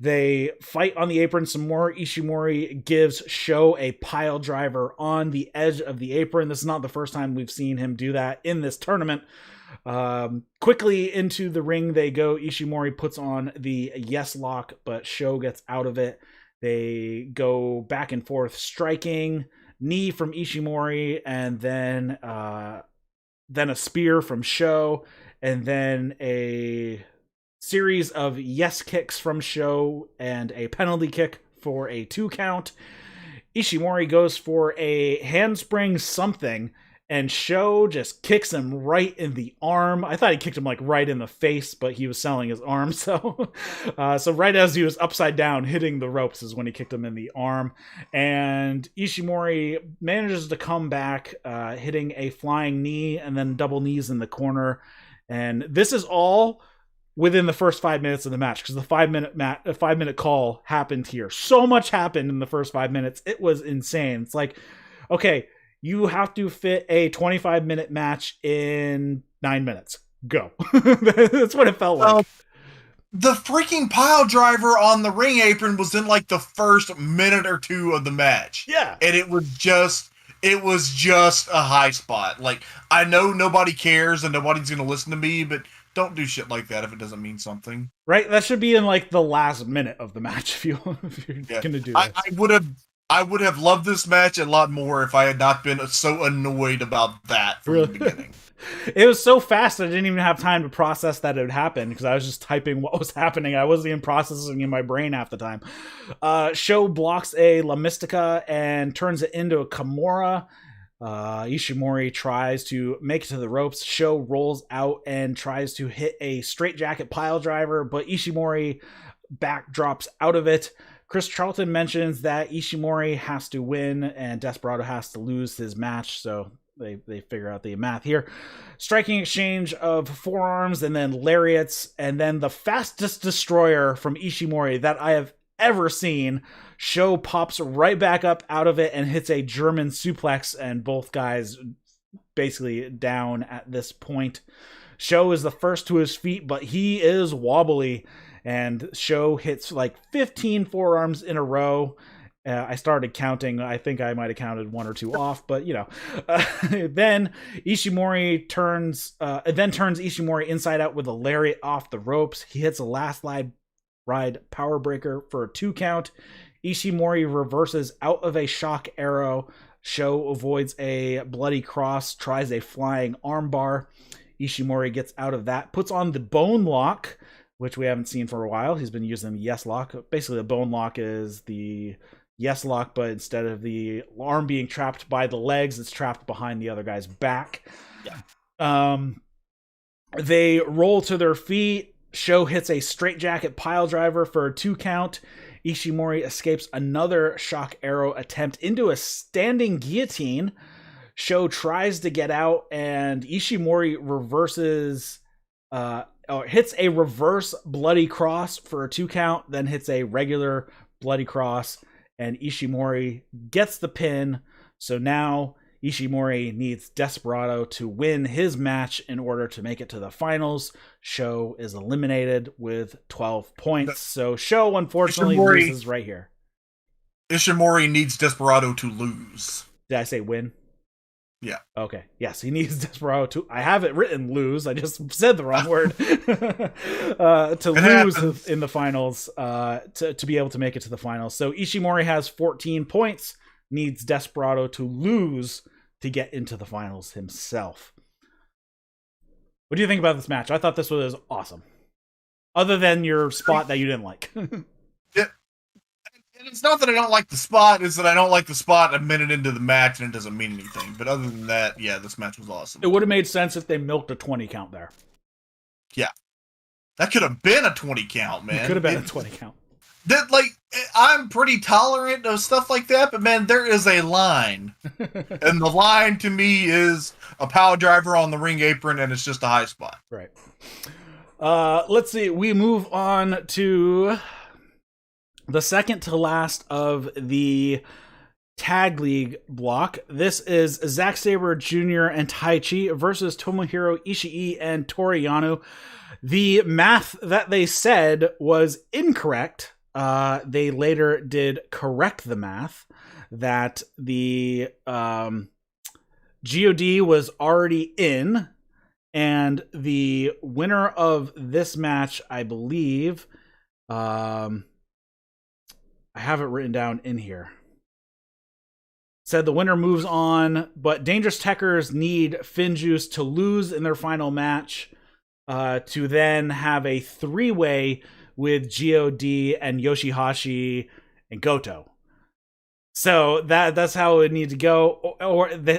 They fight on the apron some more. Ishimori gives Sho a pile driver on the edge of the apron. This is not the first time we've seen him do that in this tournament. Quickly into the ring they go. Ishimori puts on the yes lock, but Sho gets out of it. They go back and forth, striking. Knee from Ishimori, and then a spear from Sho. And then a series of yes kicks from Sho and a penalty kick for a 2 count. Ishimori goes for a handspring something, and Sho just kicks him right in the arm. I thought he kicked him like right in the face, but he was selling his arm. So right as he was upside down hitting the ropes is when he kicked him in the arm. And Ishimori manages to come back, hitting a flying knee and then double knees in the corner. And this is all within the first 5 minutes of the match, because the 5-minute call happened here. So much happened in the first 5 minutes. It was insane. It's like, okay, you have to fit a 25-minute match in 9 minutes. Go. That's what it felt like. The freaking pile driver on the ring apron was in like the first minute or two of the match. Yeah. And it was just a high spot. Like, I know nobody cares and nobody's going to listen to me, but don't do shit like that if it doesn't mean something. Right? That should be in like the last minute of the match if you're going to do that. I would have loved this match a lot more if I had not been so annoyed about that from the beginning. It was so fast I didn't even have time to process that it would happen because I was just typing what was happening. I wasn't even processing in my brain half the time. Sho blocks a La Mystica and turns it into a Kimura. Ishimori tries to make it to the ropes. Sho rolls out and tries to hit a straightjacket pile driver, but Ishimori backdrops out of it. Chris Charlton mentions that Ishimori has to win and Desperado has to lose his match, so they figure out the math here. Striking exchange of forearms and then lariats, and then the fastest destroyer from Ishimori that I have ever seen. Sho pops right back up out of it and hits a German suplex, and both guys basically down at this point. Sho is the first to his feet, but he is wobbly, and Sho hits like 15 forearms in a row. I started counting. I think I might have counted 1 or 2 off, but you know. Then Ishimori turns Ishimori inside out with a lariat off the ropes. He hits a last ride power breaker for a 2 count. Ishimori reverses out of a shock arrow. Sho avoids a bloody cross, tries a flying armbar. Ishimori gets out of that, puts on the bone lock, which we haven't seen for a while. He's been using the yes lock. Basically, the bone lock is the yes lock, but instead of the arm being trapped by the legs, it's trapped behind the other guy's back. Yeah. They roll to their feet. Sho hits a straightjacket pile driver for a 2 count. Ishimori escapes another shock arrow attempt into a standing guillotine. Sho tries to get out, and Ishimori reverses hits a reverse bloody cross for a 2 count, then hits a regular bloody cross, and Ishimori gets the pin. So now Ishimori needs Desperado to win his match in order to make it to the finals. Sho is eliminated with 12 points. So Sho, unfortunately, loses right here. Ishimori needs Desperado to lose. Did I say win? Yeah. Okay. Yes, he needs Desperado to... I have it written lose. I just said the wrong word. To lose in the finals, to be able to make it to the finals. So Ishimori has 14 points, needs Desperado to lose to get into the finals himself. What do you think about this match? I thought this was awesome. Other than your spot that you didn't like. It's not that I don't like the spot, it's that I don't like the spot a minute into the match and it doesn't mean anything. But other than that, yeah, this match was awesome. It would have made sense if they milked a 20 count there. Yeah. That could have been a 20 count, man. It could have been a 20 count. I'm pretty tolerant of stuff like that, but man, there is a line. And the line to me is a power driver on the ring apron and it's just a high spot. Right. Let's see. We move on to the second to last of the Tag League block. This is Zack Sabre Jr. and Taichi versus Tomohiro Ishii and Toru Yano. The math that they said was incorrect. They later did correct the math that the GOD was already in, and the winner of this match, I believe, I have it written down in here. Said the winner moves on, but Dangerous Techers need Finjuice to lose in their final match to then have a 3-way with GOD and Yoshi-Hashi and Goto. So that's how it would need to go,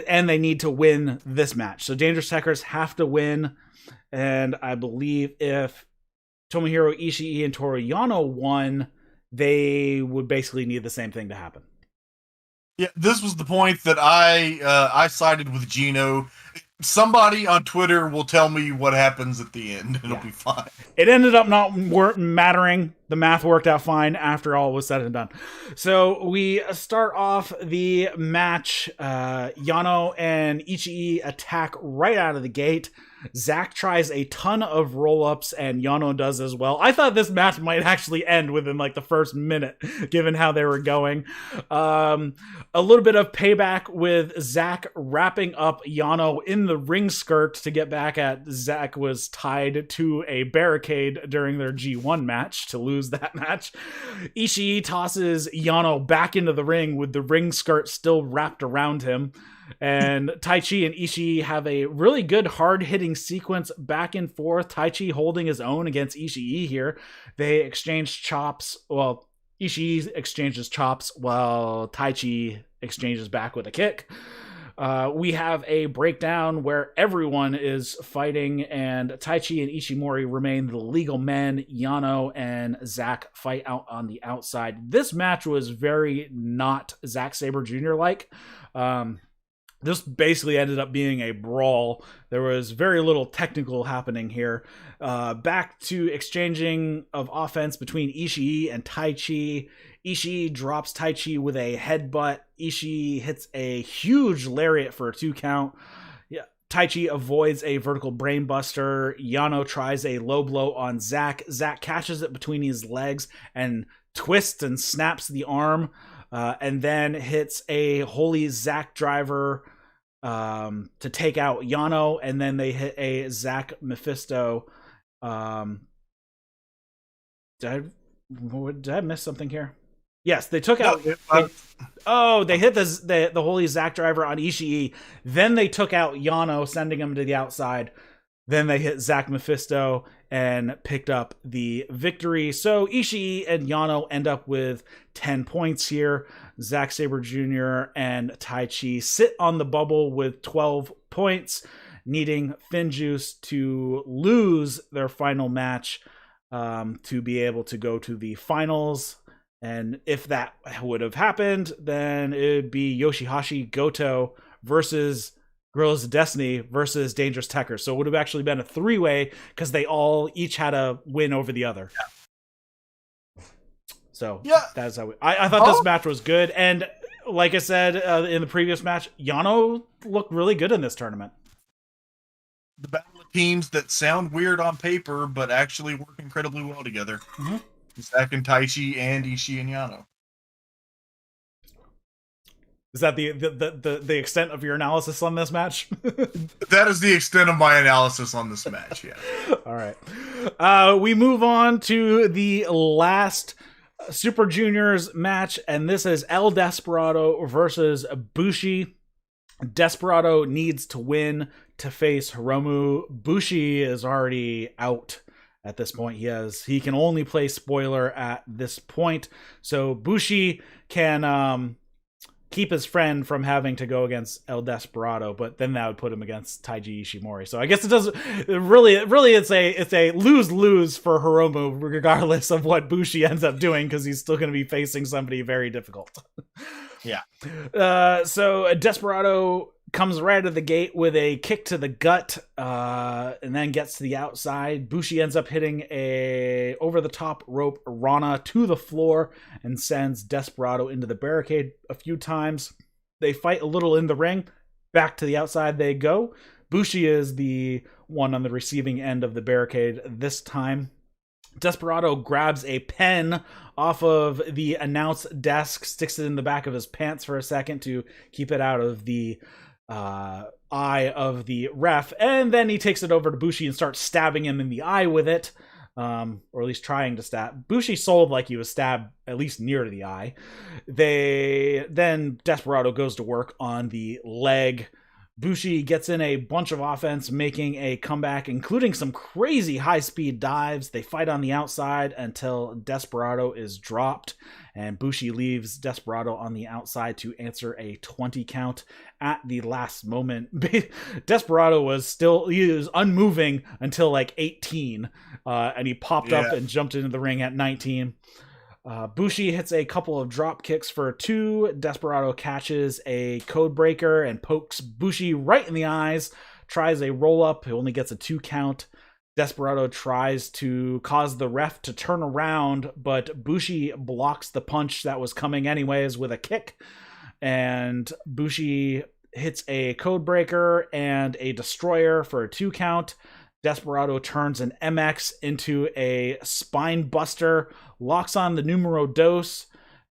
and they need to win this match. So Dangerous Techers have to win, and I believe if Tomohiro Ishii and Toru Yano won, they would basically need the same thing to happen. Yeah, this was the point that I sided with Gino. Somebody on Twitter will tell me what happens at the end. It'll be fine. It ended up not mattering. The math worked out fine after all was said and done. So we start off the match. Yano and Ishii attack right out of the gate. Zack tries a ton of roll-ups, and Yano does as well. I thought this match might actually end within like the first minute, given how they were going. A little bit of payback with Zack wrapping up Yano in the ring skirt to get back at Zack was tied to a barricade during their G1 match to lose that match. Ishii tosses Yano back into the ring with the ring skirt still wrapped around him. And Taichi and Ishii have a really good hard-hitting sequence back and forth. Taichi holding his own against Ishii here. They exchange chops. Well, Ishii exchanges chops while Taichi exchanges back with a kick. We have a breakdown where everyone is fighting, and Taichi and Ishimori remain the legal men. Yano and Zack fight out on the outside. This match was very not Zack Sabre Jr. like. This basically ended up being a brawl. There was very little technical happening here. Back to exchanging of offense between Ishii and Taichi. Ishii drops Taichi with a headbutt. Ishii hits a huge lariat for a 2 count. Taichi avoids a vertical brainbuster. Yano tries a low blow on Zack. Zack catches it between his legs and twists and snaps the arm. And then hits a holy Zack driver to take out Yano, and then they hit a Zack Mephisto. Did I miss something here? Yes, they took out. They hit the holy Zack driver on Ishii. Then they took out Yano, sending him to the outside. Then they hit Zack Mephisto and picked up the victory. So Ishii and Yano end up with 10 points here. Zack Sabre Jr. and Taichi sit on the bubble with 12 points, needing Finjuice to lose their final match to be able to go to the finals. And if that would have happened, then it would be Yoshi-Hashi Goto versus Guerrillas of Destiny versus Dangerous Tekkers. So it would have actually been a 3-way because they all each had a win over the other. So Yeah. that's how I thought this match was good. And like I said in the previous match, Yano looked really good in this tournament. The battle of teams that sound weird on paper, but actually work incredibly well together. Mm-hmm. Zack and Taichi and Ishii and Yano. Is that the extent of your analysis on this match? That is the extent of my analysis on this match, yeah. All right. We move on to the last Super Juniors match, and this is El Desperado versus Bushi. Desperado needs to win to face Hiromu. Bushi is already out at this point. He can only play spoiler at this point. So Bushi can keep his friend from having to go against El Desperado, but then that would put him against Taiji Ishimori. So I guess it doesn't really it's a lose-lose for Hiromu regardless of what Bushi ends up doing, because he's still going to be facing somebody very difficult. Yeah. So Desperado comes right out of the gate with a kick to the gut, and then gets to the outside. Bushi ends up hitting a over-the-top rope Rana to the floor and sends Desperado into the barricade a few times. They fight a little in the ring. Back to the outside they go. Bushi is the one on the receiving end of the barricade this time. Desperado grabs a pen off of the announce desk, sticks it in the back of his pants for a second to keep it out of the eye of the ref, and then he takes it over to Bushi and starts stabbing him in the eye with it, or at least trying to stab. Bushi sold like he was stabbed at least near to the eye. Then Desperado goes to work on the leg. Bushi gets in a bunch of offense, making a comeback, including some crazy high-speed dives. They fight on the outside until Desperado is dropped, and Bushi leaves Desperado on the outside to answer a 20 count at the last moment. Desperado was unmoving until like 18, and he popped up and jumped into the ring at 19. Bushi hits a couple of drop kicks for 2. Desperado catches a code breaker and pokes Bushi right in the eyes. Tries a roll up. He only gets a 2 count. Desperado tries to cause the ref to turn around, but Bushi blocks the punch that was coming anyways with a kick. And Bushi hits a code breaker and a destroyer for a 2 count. Desperado turns an MX into a spine buster, locks on the numero dos.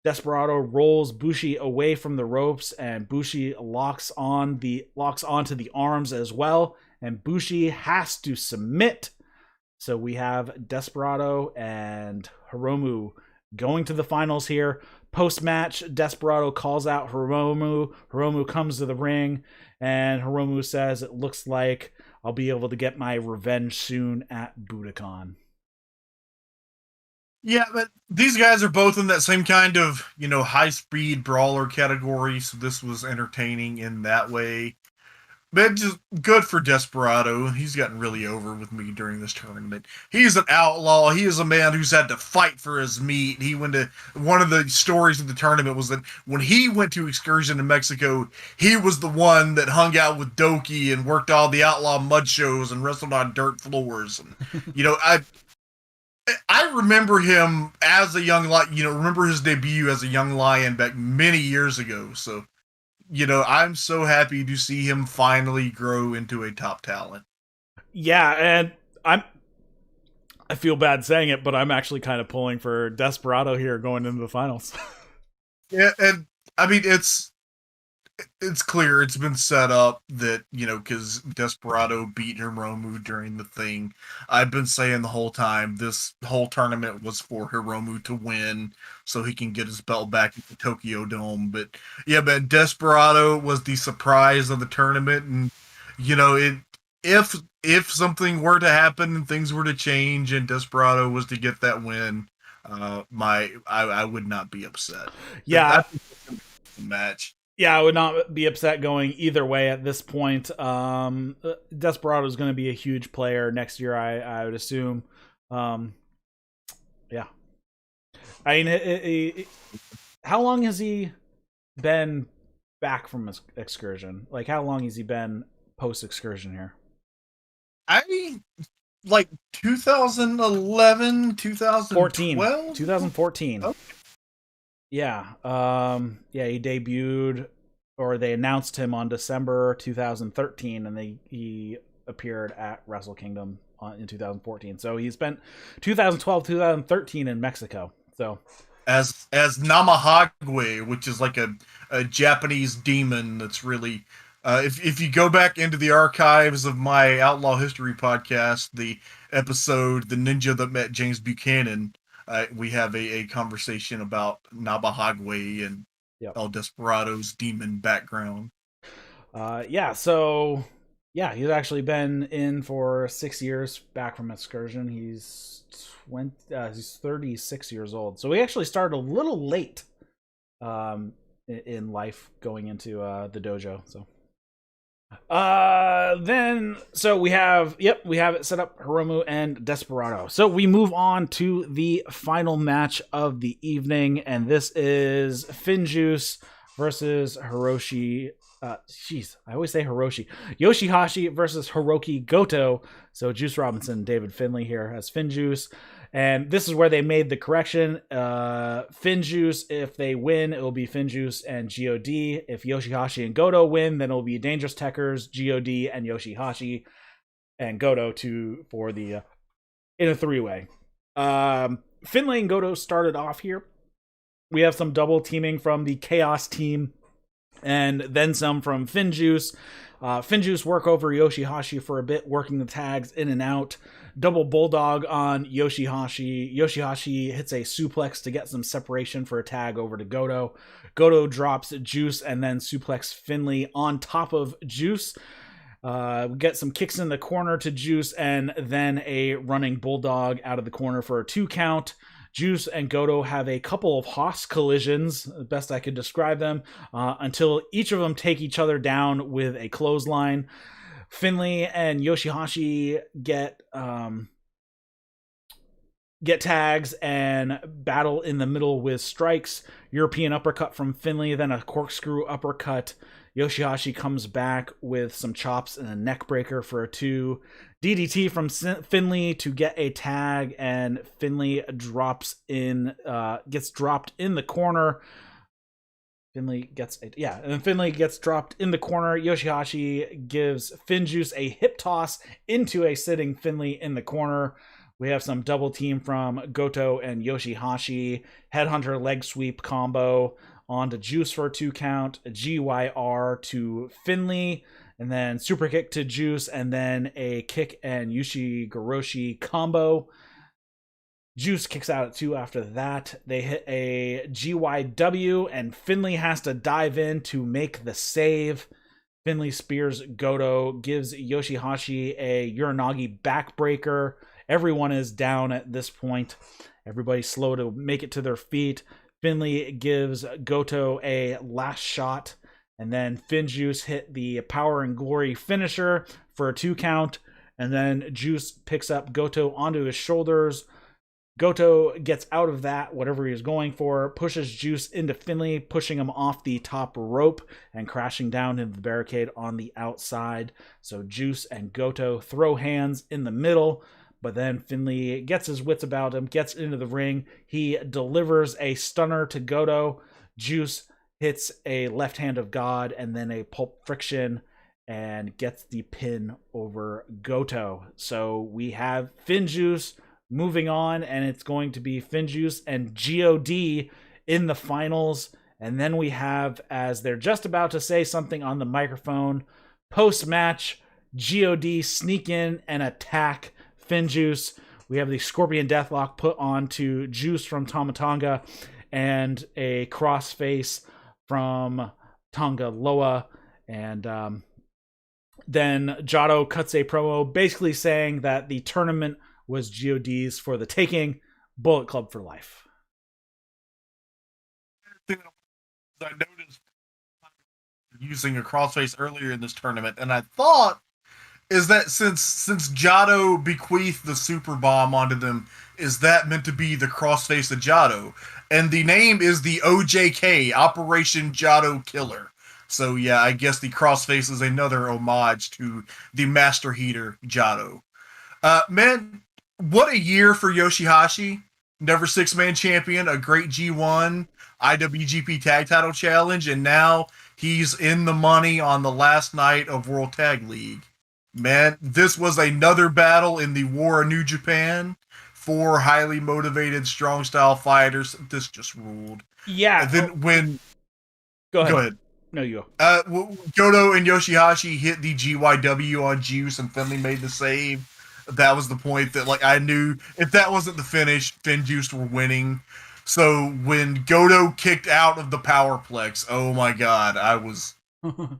Desperado rolls Bushi away from the ropes, and Bushi locks onto the arms as well, and Bushi has to submit. So we have Desperado and Hiromu going to the finals here. Post-match, Desperado calls out Hiromu. Hiromu comes to the ring, and Hiromu says, "It looks like I'll be able to get my revenge soon at Budokan." Yeah, but these guys are both in that same kind of, high-speed brawler category, so this was entertaining in that way. But just good for Desperado. He's gotten really over with me during this tournament. He's an outlaw. He is a man who's had to fight for his meat. He went to one of the stories of the tournament was that when he went to excursion in Mexico, he was the one that hung out with Doki and worked all the outlaw mud shows and wrestled on dirt floors. And I remember him as a young lion. Remember his debut as a young lion back many years ago. So. I'm so happy to see him finally grow into a top talent. Yeah, and I feel bad saying it, but I'm actually kind of pulling for Desperado here going into the finals. Yeah, and I mean it's clear it's been set up that, because Desperado beat Hiromu during the thing. I've been saying the whole time this whole tournament was for Hiromu to win so he can get his belt back at the Tokyo Dome. But Desperado was the surprise of the tournament, and if something were to happen and things were to change and Desperado was to get that win, I would not be upset. Yeah, match. Yeah, I would not be upset going either way at this point. Desperado is going to be a huge player next year, I would assume. Yeah. I mean, how long has he been back from excursion? Like, how long has he been post excursion here? I like 2011, 14. 2012. 2014. Oh, Yeah. Yeah, he debuted, or they announced him on December 2013, and he appeared at Wrestle Kingdom in 2014. So he spent 2012, 2013 in Mexico. So as Namahagwe, which is like a Japanese demon that's really. If you go back into the archives of my Outlaw History podcast, the episode "The Ninja That Met James Buchanan," we have a conversation about Namahagwe and yep. El Desperado's demon background. Yeah, so yeah, he's actually been in for 6 years back from excursion. He's 36 years old, so he actually started a little late in life going into the dojo. So then so we have it set up, Hiromu and Desperado. So we move on to the final match of the evening, and this is Finjuice versus Hiroshi. I always say Hiroshi. Yoshi-Hashi versus Hirooki Goto. So Juice Robinson, David Finlay here as Finjuice. And this is where they made the correction. Finjuice, if they win, it will be Finjuice and God. If Yoshi-Hashi and Goto win, then it will be Dangerous Tekkers, God, and Yoshi-Hashi and Goto for the in a three-way. Finlay and Goto started off here. We have some double teaming from the Chaos team, and then some from Finjuice. Finjuice work over Yoshi-Hashi for a bit, working the tags in and out. Double bulldog on Yoshi-Hashi. Yoshi-Hashi hits a suplex to get some separation for a tag over to Goto. Goto drops Juice and then suplex Finlay on top of Juice. We get some kicks in the corner to Juice, and then a running bulldog out of the corner for a 2 count. Juice and Goto have a couple of Haas collisions, best I could describe them, until each of them take each other down with a clothesline. Finlay and Yoshi-Hashi get tags and battle in the middle with strikes. European uppercut from Finlay, then a corkscrew uppercut. Yoshi-Hashi comes back with some chops and a neck breaker for a 2. DDT from Finlay to get a tag, and Finlay gets dropped in the corner. Finlay gets dropped in the corner. Yoshi-Hashi gives Finjuice a hip toss into a sitting Finlay in the corner. We have some double team from Goto and Yoshi-Hashi. Headhunter leg sweep combo onto Juice for a 2 count. A GYR to Finlay. And then super kick to Juice, and then a kick and Ushigoroshi combo. Juice kicks out at 2 after that. They hit a GYW, and Finlay has to dive in to make the save. Finlay spears Goto, gives Yoshi-Hashi a Uranagi backbreaker. Everyone is down at this point. Everybody's slow to make it to their feet. Finlay gives Goto a last shot. And then Finjuice hit the Power and Glory finisher for a 2 count. And then Juice picks up Goto onto his shoulders. Goto gets out of that, whatever he was going for, pushes Juice into Finlay, pushing him off the top rope and crashing down into the barricade on the outside. So Juice and Goto throw hands in the middle. But then Finlay gets his wits about him, gets into the ring. He delivers a stunner to Goto. Juice hits a left hand of God and then a pulp friction and gets the pin over Goto. So we have Finjuice moving on, and it's going to be Finjuice and God in the finals. And then we have, as they're just about to say something on the microphone, post-match, God sneak in and attack Finjuice. We have the Scorpion Deathlock put on to Juice from Tomatonga and a crossface from Tonga Loa. And then Jado cuts a promo basically saying that the tournament was GOD's for the taking. Bullet Club for life. I noticed using a crossface earlier in this tournament, and I thought is that since Jado bequeathed the super bomb onto them, is that meant to be the crossface of Jado? And the name is the OJK, Operation Jado Killer. So yeah, I guess the crossface is another homage to the Master Heater Jado. Man, what a year for Yoshi-Hashi. Never six-man champion, a great G1, IWGP Tag Title Challenge, and now he's in the money on the last night of World Tag League. Man, this was another battle in the War of New Japan. Four highly motivated, strong style fighters. This just ruled. Yeah. And then when... Go ahead. Go ahead. No, you go. Goto and Yoshi-Hashi hit the GYW on Juice, and Finley made the save. That was the point that, like, I knew if that wasn't the finish, Finn Juice were winning. So when Goto kicked out of the Powerplex, oh my god,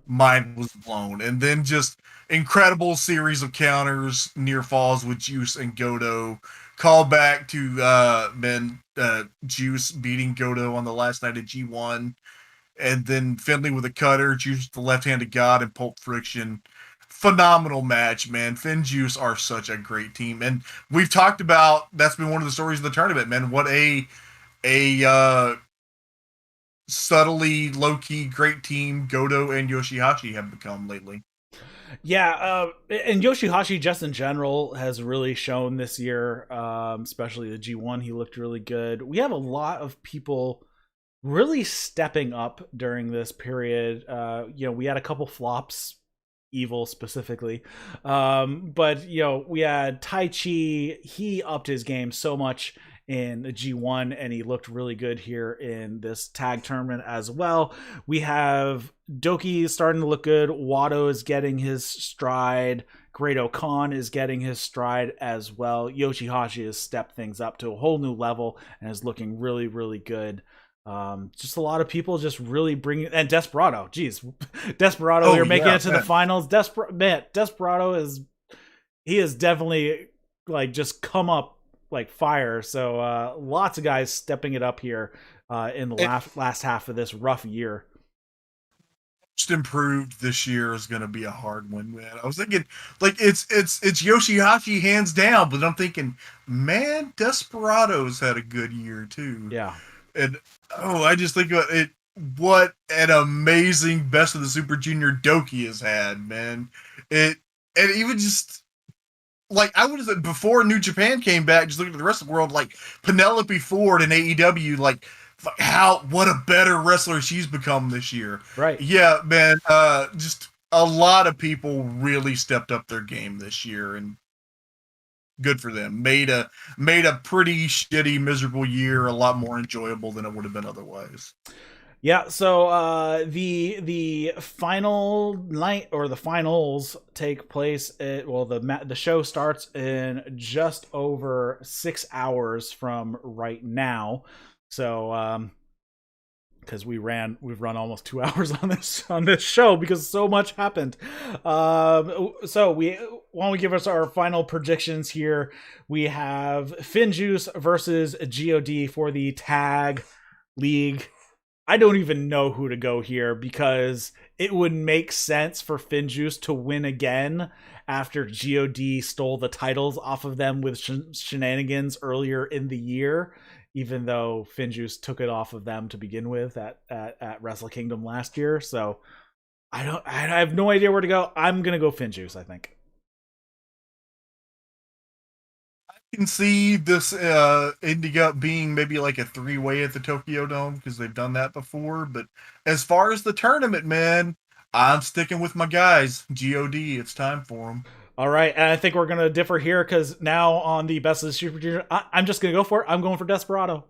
mind was blown. And then just incredible series of counters, near falls with Juice and Goto. Call back to Juice beating Goto on the last night of G1. And then Finley with a cutter, Juice the left-handed god, and Pulp Friction. Phenomenal match, man. Finn Juice are such a great team. And we've talked about, that's been one of the stories of the tournament, man. What a subtly low-key great team Goto and Yoshi-Hashi have become lately. Yeah, and Yoshi-Hashi just in general has really shown this year, especially the G1. He looked really good. We have a lot of people really stepping up during this period. We had a couple flops, Evil specifically, but we had Taichi. He upped his game so much in the G1, and he looked really good here in this tag tournament as well. We have Doki starting to look good. Wado is getting his stride. Great Okan is getting his stride as well. Yoshi-Hashi has stepped things up to a whole new level and is looking really, really good. Just a lot of people just really bringing, and Desperado, you're making it to the finals. Desperado is definitely like just come up like fire. So lots of guys stepping it up here in the last half of this rough year. Just improved this year is going to be a hard one, man. I was thinking like it's Yoshi-Hashi hands down, but I'm thinking, man, Desperado's had a good year too. Yeah. And I just think about it. What an amazing Best of the Super Junior Doki has had, man. And even just like I would have said before New Japan came back, just looking at the rest of the world, like Penelope Ford and AEW, like what a better wrestler she's become this year. Right. Yeah, man. Just a lot of people really stepped up their game this year, and good for them. Made a pretty shitty, miserable year a lot more enjoyable than it would have been otherwise. Yeah, so the final night, or the finals, take place the show starts in just over 6 hours from right now. So because we've run almost 2 hours on this show because so much happened. So we want to give us our final predictions here. We have Finn Juice versus God for the tag league. I don't even know who to go here because it would make sense for Finn Juice to win again after God stole the titles off of them with shenanigans earlier in the year, even though Finn Juice took it off of them to begin with at Wrestle Kingdom last year. So I have no idea where to go. I'm going to go Finn Juice, I think. Can see this ending up being maybe like a 3-way at the Tokyo Dome because they've done that before. But as far as the tournament, man, I'm sticking with my guys. God, it's time for them. All right, and I think we're going to differ here because now on the Best of the Super Junior, I'm just going to go for it. I'm going for Desperado.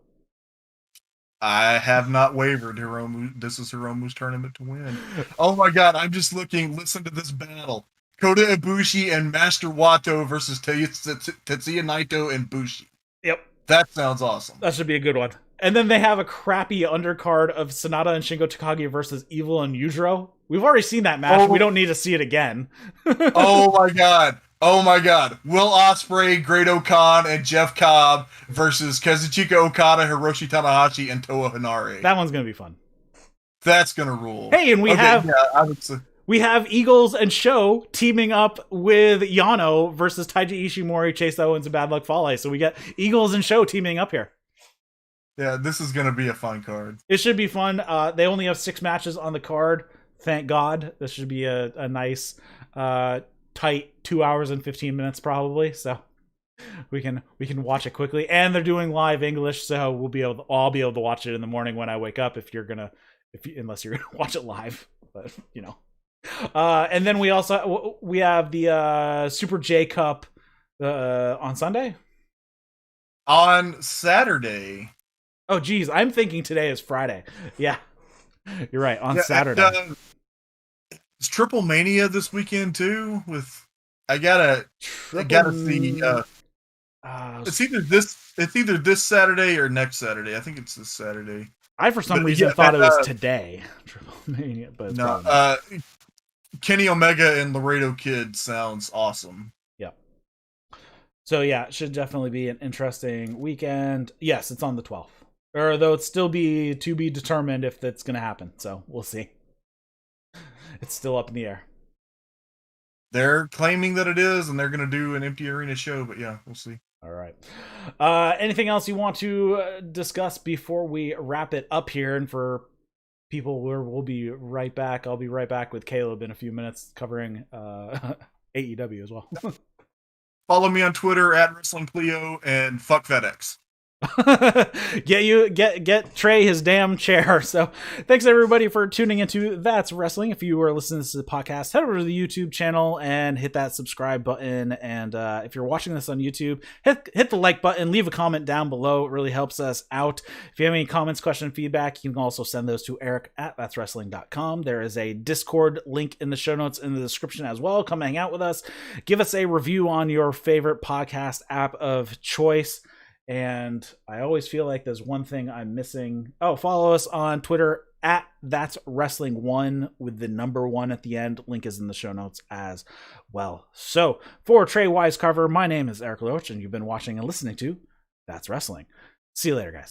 I have not wavered. This is Hiromu's tournament to win. Oh my god, I'm just looking. Listen to this battle. Kota Ibushi and Master Wato versus Tetsuya Naito and Bushi. Yep. That sounds awesome. That should be a good one. And then they have a crappy undercard of Sanada and Shingo Takagi versus Evil and Yujiro. We've already seen that match. We don't need to see it again. Oh my god. Will Ospreay, Great Okan, and Jeff Cobb versus Kazuchika Okada, Hiroshi Tanahashi, and Toa Henare. That one's going to be fun. That's going to rule. Hey, and we have Eagles and Sho teaming up with Yano versus Taiji Ishimori, Chase Owens, and Bad Luck Fale. So we got Eagles and Sho teaming up here. Yeah, this is going to be a fun card. It should be fun. They only have 6 matches on the card. Thank God. This should be a nice, tight 2 hours and 15 minutes probably. So we can watch it quickly. And they're doing live English, so I'll be able to watch it in the morning when I wake up. Unless you're gonna watch it live, but you know. And then we have the Super J Cup on Sunday. On Saturday. Oh, geez, I'm thinking today is Friday. Yeah, you're right. On Saturday. And, it's Triple Mania this weekend too. I gotta see. It's either this Saturday or next Saturday. I think it's this Saturday. I for some reason thought it was today. Triple Mania, but no. Kenny Omega and Laredo Kid sounds awesome. Yep. So yeah, it should definitely be an interesting weekend. Yes, it's on the 12th. Or though it's still to be determined if that's going to happen. So we'll see. It's still up in the air. They're claiming that it is, and they're going to do an empty arena show. But yeah, we'll see. All right. Anything else you want to discuss before we wrap it up here? And for people, we'll be right back. I'll be right back with Caleb in a few minutes covering AEW as well. Follow me on Twitter at WrestlingCleo and fuck FedEx. get Trae his damn chair. So thanks everybody for tuning into That's Wrestling. If you are listening to the podcast, head over to the YouTube channel and hit that subscribe button. And if you're watching this on YouTube, hit the like button, leave a comment down below. It really helps us out. If you have any comments, questions, feedback, you can also send those to Eric at that'swrestling.com. There is a Discord link in the show notes in the description as well. Come hang out with us. Give us a review on your favorite podcast app of choice. And I always feel like there's one thing I'm missing. Oh, follow us on Twitter at That's Wrestling 1 with the number 1 at the end. Link is in the show notes as well. So for Trae Wisecarver, my name is Eric Loach, and you've been watching and listening to That's Wrestling. See you later, guys.